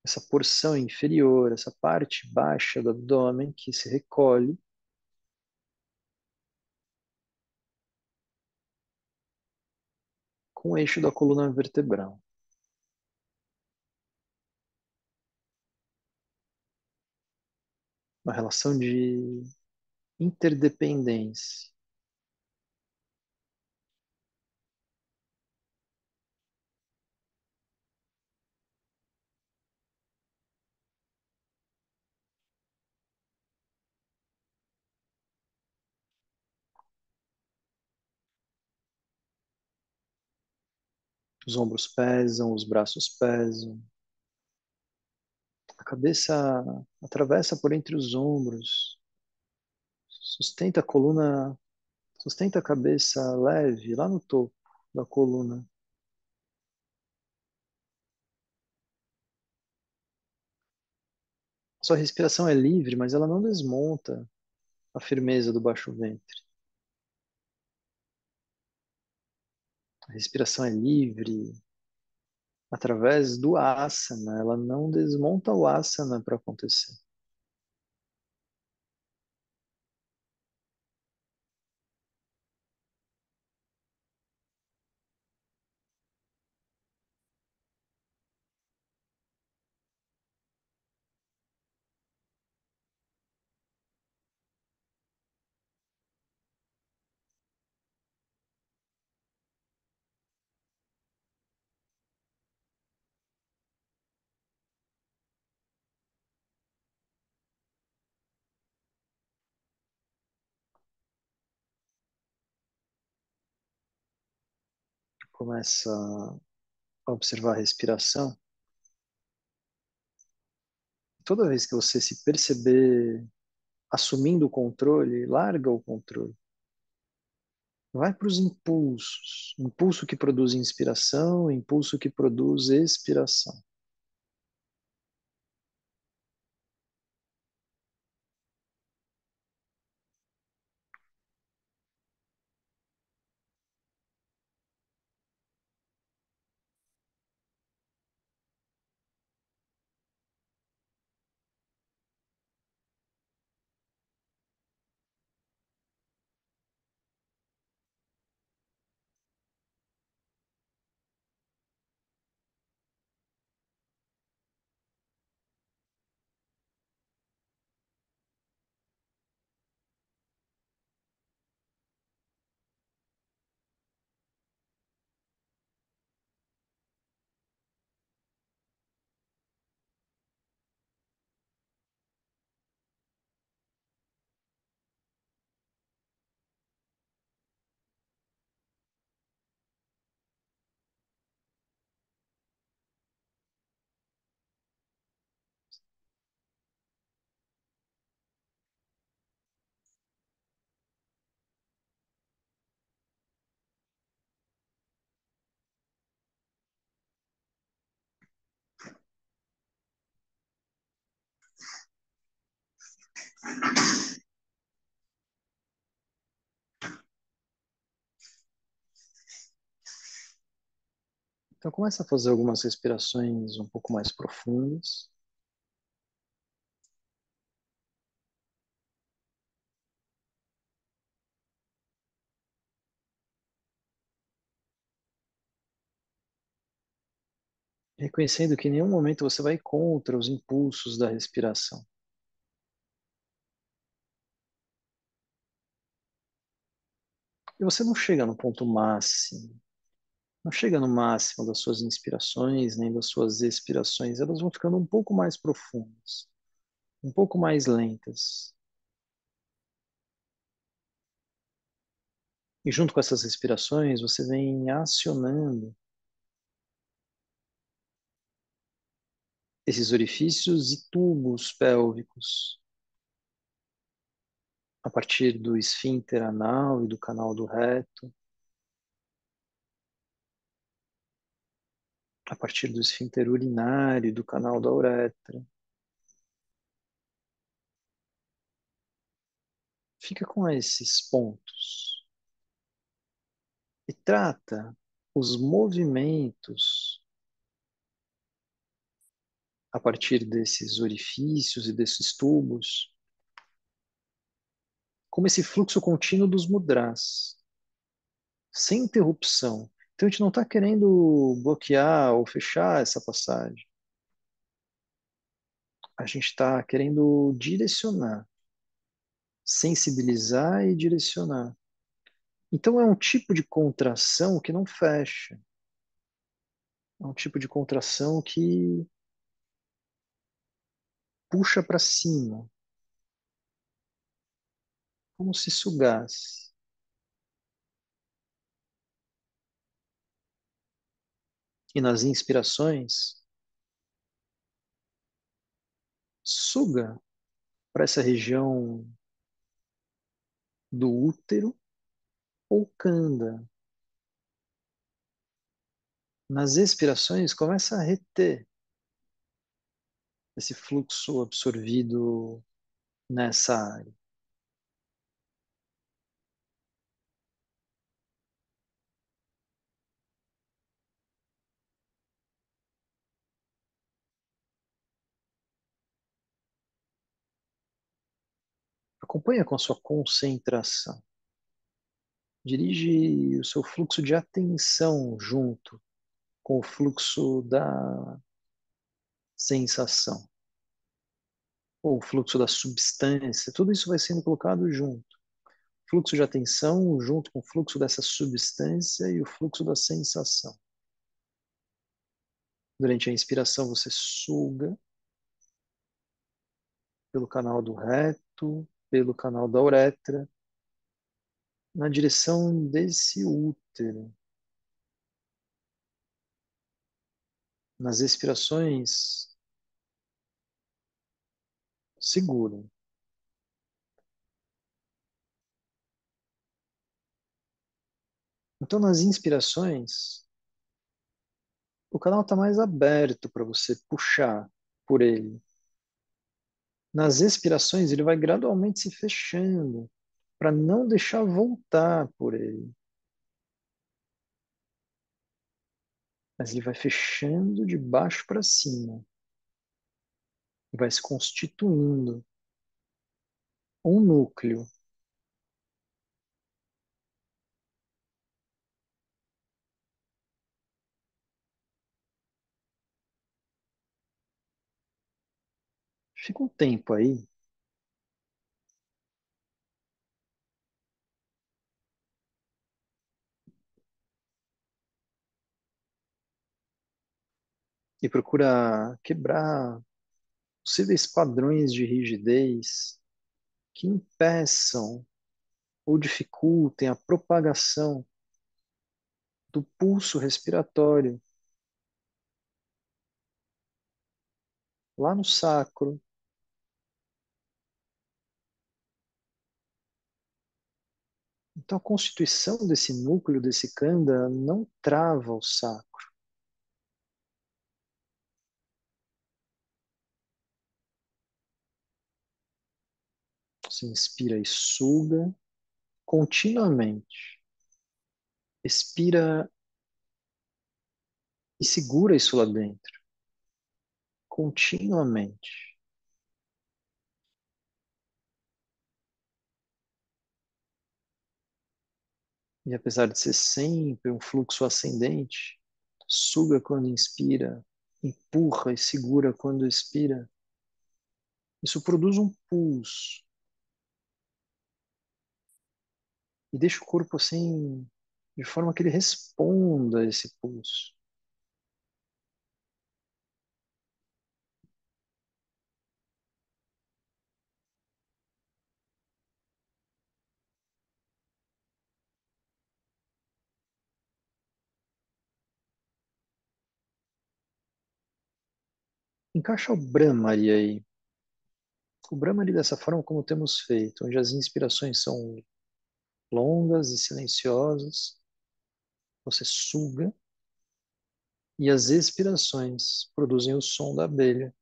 essa porção inferior, essa parte baixa do abdômen que se recolhe com o eixo da coluna vertebral. Uma relação de interdependência. Os ombros pesam, os braços pesam. A cabeça atravessa por entre os ombros, sustenta a coluna, sustenta a cabeça leve lá no topo da coluna. Sua respiração é livre, mas ela não desmonta a firmeza do baixo ventre. A respiração é livre através do asana, ela não desmonta o asana para acontecer. Começa a observar a respiração. Toda vez que você se perceber assumindo o controle, larga o controle. Vai para os impulsos. Impulso que produz inspiração, impulso que produz expiração. Então começa a fazer algumas respirações um pouco mais profundas. Reconhecendo que em nenhum momento você vai contra os impulsos da respiração. E você não chega no ponto máximo, não chega no máximo das suas inspirações, nem das suas expirações. Elas vão ficando um pouco mais profundas, um pouco mais lentas. E junto com essas respirações, você vem acionando esses orifícios e tubos pélvicos, a partir do esfíncter anal e do canal do reto, a partir do esfíncter urinário e do canal da uretra. Fica com esses pontos e trata os movimentos a partir desses orifícios e desses tubos como esse fluxo contínuo dos mudras, sem interrupção. Então a gente não está querendo bloquear ou fechar essa passagem. A gente está querendo direcionar, sensibilizar e direcionar. Então é um tipo de contração que não fecha. É um tipo de contração que puxa para cima, como se sugasse. E nas inspirações, suga para essa região do útero ou canda. Nas expirações, começa a reter esse fluxo absorvido nessa área. Acompanha com a sua concentração. Dirige o seu fluxo de atenção junto com o fluxo da sensação, ou o fluxo da substância. Tudo isso vai sendo colocado junto. Fluxo de atenção junto com o fluxo dessa substância e o fluxo da sensação. Durante a inspiração, você suga pelo canal do reto, pelo canal da uretra, na direção desse útero. Nas expirações, segura. Então, nas inspirações, o canal está mais aberto para você puxar por ele. Nas expirações, ele vai gradualmente se fechando para não deixar voltar por ele. Mas ele vai fechando de baixo para cima. E vai se constituindo um núcleo. Fica um tempo aí e procura quebrar possíveis padrões de rigidez que impeçam ou dificultem a propagação do pulso respiratório lá no sacro. Então, a constituição desse núcleo, desse kanda, não trava o sacro. Você inspira e suga continuamente. Expira e segura isso lá dentro, continuamente. E apesar de ser sempre um fluxo ascendente, suga quando inspira, empurra e segura quando expira. Isso produz um pulso e deixa o corpo assim, de forma que ele responda a esse pulso. Encaixa o Brahmari aí. O Brahmari dessa forma como temos feito, onde as inspirações são longas e silenciosas, você suga, e as expirações produzem o som da abelha.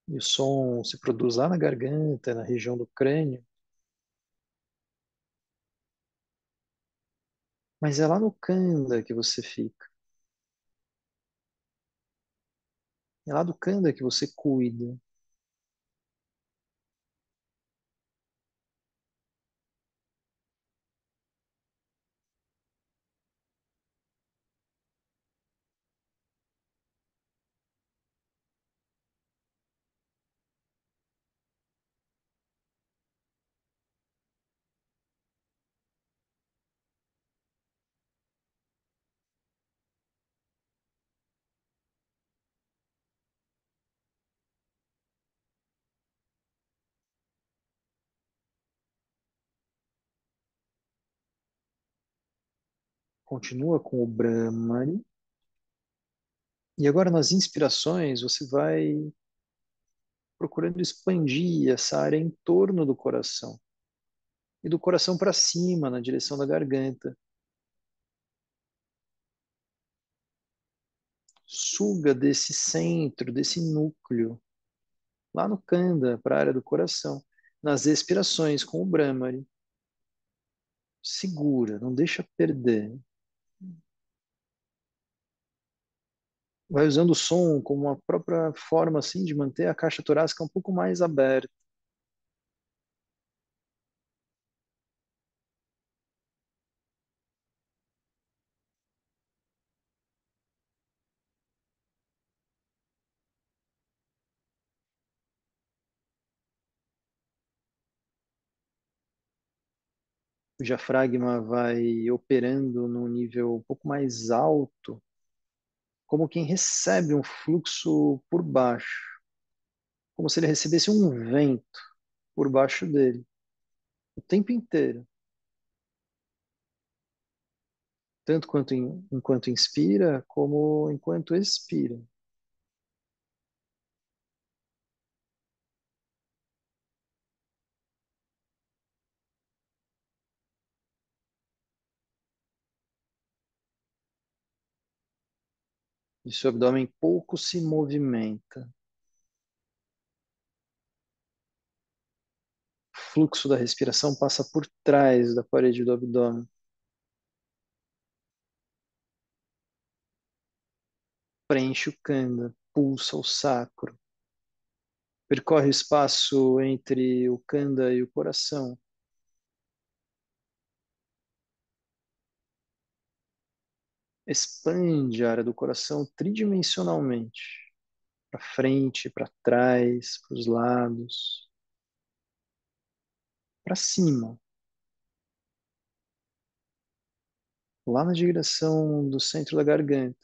E o som se produz lá na garganta, na região do crânio, mas é lá no Kanda que você fica. É lá do Kanda que você cuida. Continua com o Brahmari. E agora nas inspirações você vai procurando expandir essa área em torno do coração. E do coração para cima, na direção da garganta. Suga desse centro, desse núcleo, lá no Kanda, para a área do coração. Nas expirações com o Brahmari. Segura, não deixa perder. Vai usando o som como uma própria forma assim de manter a caixa torácica um pouco mais aberta. O diafragma vai operando num nível um pouco mais alto, como quem recebe um fluxo por baixo. como se ele recebesse um vento por baixo dele, o tempo inteiro, tanto enquanto inspira, como enquanto expira. E seu abdômen pouco se movimenta. O fluxo da respiração passa por trás da parede do abdômen. Preenche o kanda, pulsa o sacro, percorre o espaço entre o kanda e o coração, expande a área do coração tridimensionalmente, para frente, para trás, para os lados, para cima, lá na direção do centro da garganta.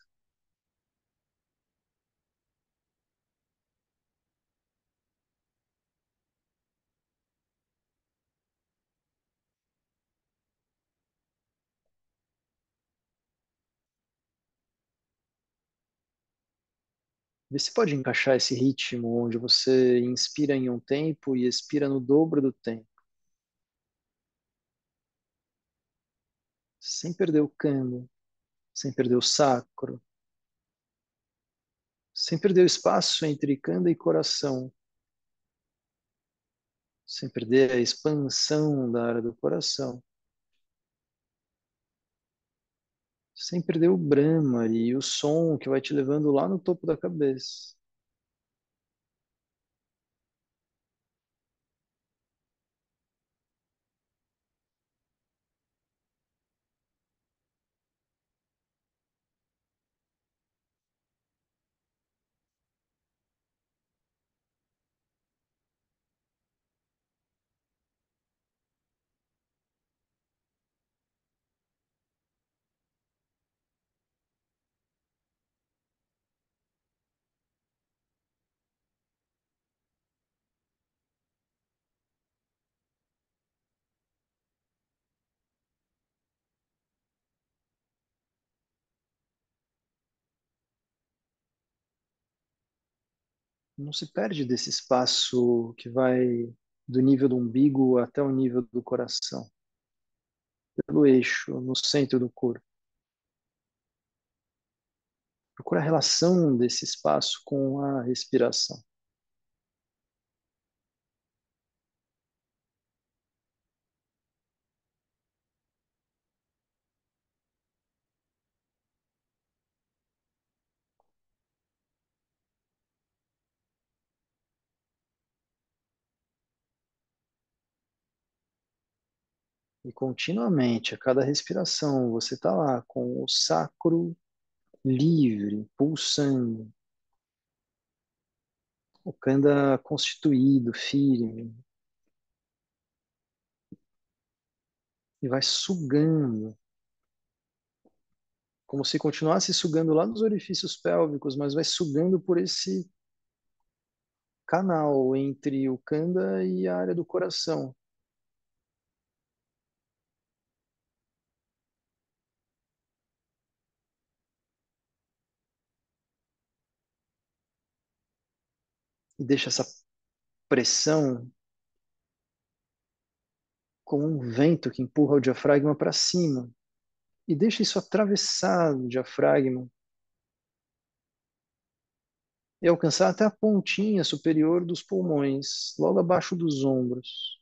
Vê se pode encaixar esse ritmo onde você inspira em um tempo e expira no dobro do tempo, sem perder o câmbio, sem perder o sacro, sem perder o espaço entre canda e coração, sem perder a expansão da área do coração, sem perder o Brahma e o som que vai te levando lá no topo da cabeça. Não se perde desse espaço que vai do nível do umbigo até o nível do coração, pelo eixo, no centro do corpo. Procura a relação desse espaço com a respiração. E continuamente, a cada respiração, você está lá com o sacro livre, pulsando, o kanda constituído, firme, e vai sugando, como se continuasse sugando lá nos orifícios pélvicos, mas vai sugando por esse canal entre o kanda e a área do coração. E deixa essa pressão como um vento que empurra o diafragma para cima. E deixa isso atravessar o diafragma e alcançar até a pontinha superior dos pulmões, logo abaixo dos ombros.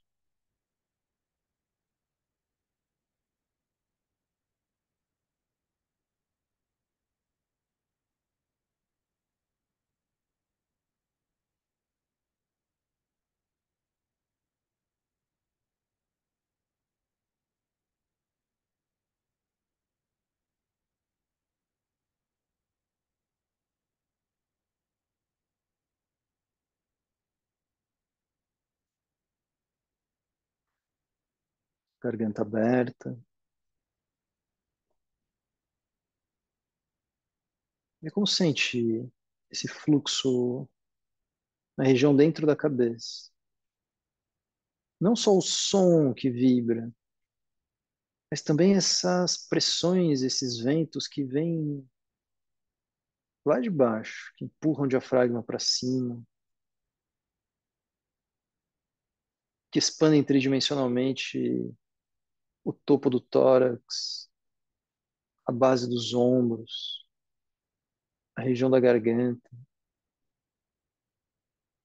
Garganta aberta. E como sente esse fluxo na região dentro da cabeça. Não só o som que vibra, mas também essas pressões, esses ventos que vêm lá de baixo, que empurram o diafragma para cima, que expandem tridimensionalmente o topo do tórax, a base dos ombros, a região da garganta,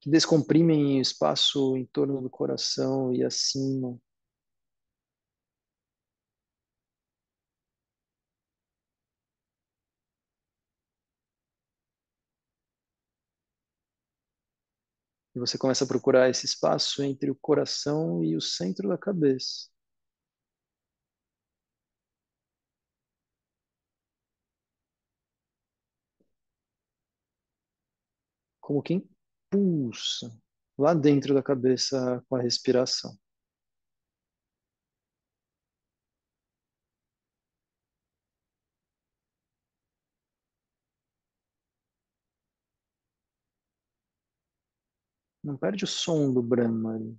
que descomprimem o espaço em torno do coração e acima. E você começa a procurar esse espaço entre o coração e o centro da cabeça. Como quem pulsa lá dentro da cabeça com a respiração. Não perde o som do Brahma ali.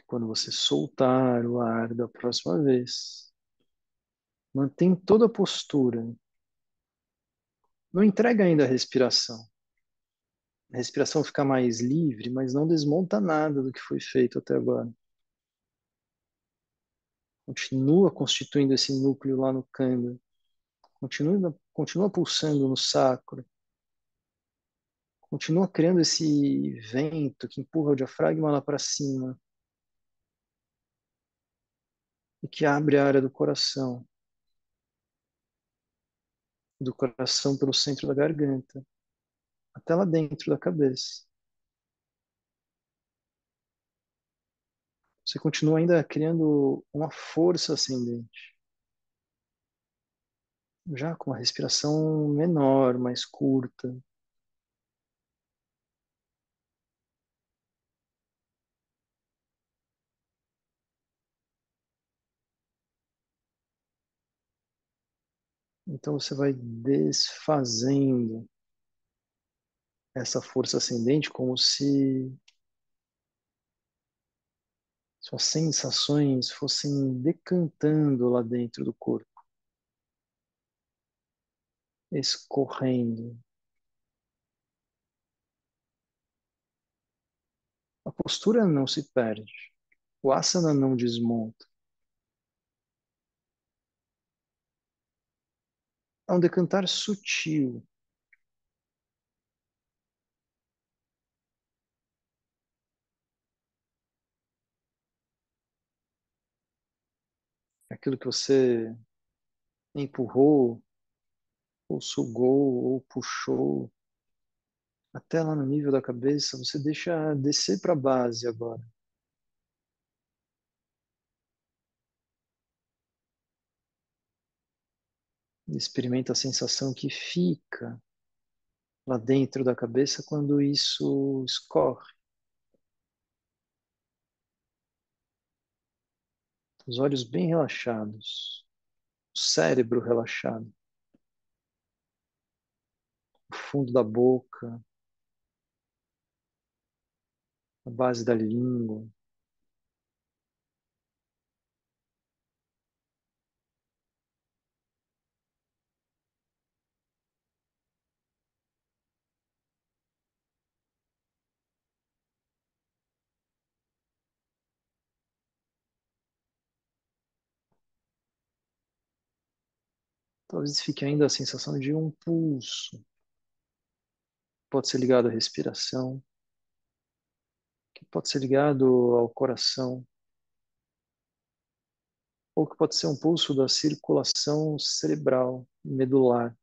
Quando você soltar o ar da próxima vez, mantém toda a postura. Não entrega ainda a respiração. A respiração fica mais livre, mas não desmonta nada do que foi feito até agora. Continua constituindo esse núcleo lá no câmbio. Continua pulsando no sacro. Continua criando esse vento que empurra o diafragma lá para cima e que abre a área do coração pelo centro da garganta, até lá dentro da cabeça. Você continua ainda criando uma força ascendente, já com uma respiração menor, mais curta. Então você vai desfazendo essa força ascendente como se suas sensações fossem decantando lá dentro do corpo, escorrendo. A postura não se perde, o asana não desmonta. É um decantar sutil, aquilo que você empurrou, ou sugou, ou puxou, até lá no nível da cabeça, você deixa descer para a base agora. E experimenta a sensação que fica lá dentro da cabeça quando isso escorre. Os olhos bem relaxados, o cérebro relaxado, o fundo da boca, a base da língua. Talvez fique ainda a sensação de um pulso. Pode ser ligado à respiração, que pode ser ligado ao coração, ou que pode ser um pulso da circulação cerebral, medular.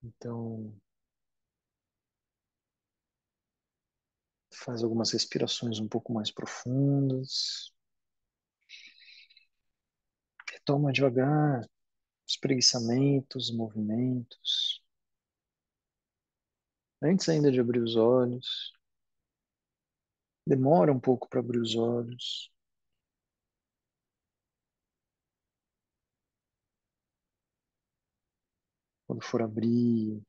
Então, faz algumas respirações um pouco mais profundas. Retoma devagar espreguiçamentos, movimentos. Antes ainda de abrir os olhos, demora um pouco para abrir os olhos. Quando for abrir,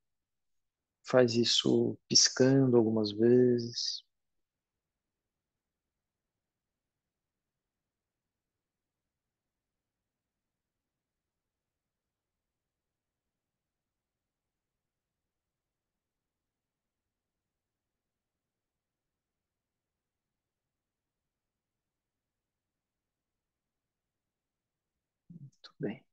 faz isso piscando algumas vezes. Muito bem.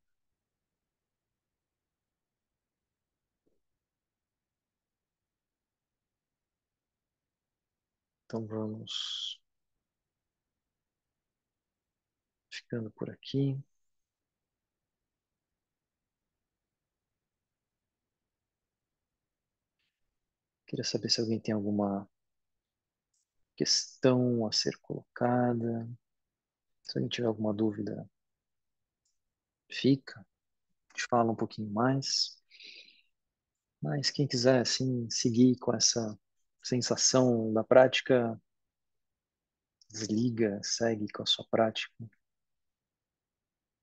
Então vamos ficando por aqui. Queria saber se alguém tem alguma questão a ser colocada. Se alguém tiver alguma dúvida, fica, a gente fala um pouquinho mais. Mas quem quiser, assim, seguir com essa sensação da prática, desliga, segue com a sua prática.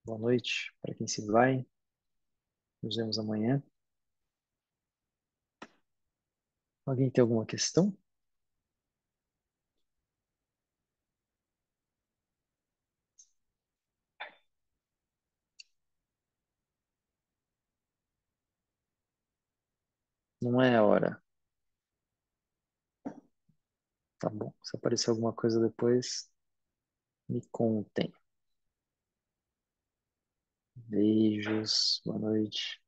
Boa noite para quem se vai. Nos vemos amanhã. Alguém tem alguma questão? Não é a hora. Tá bom. Se aparecer alguma coisa depois, me contem. Beijos. Boa noite.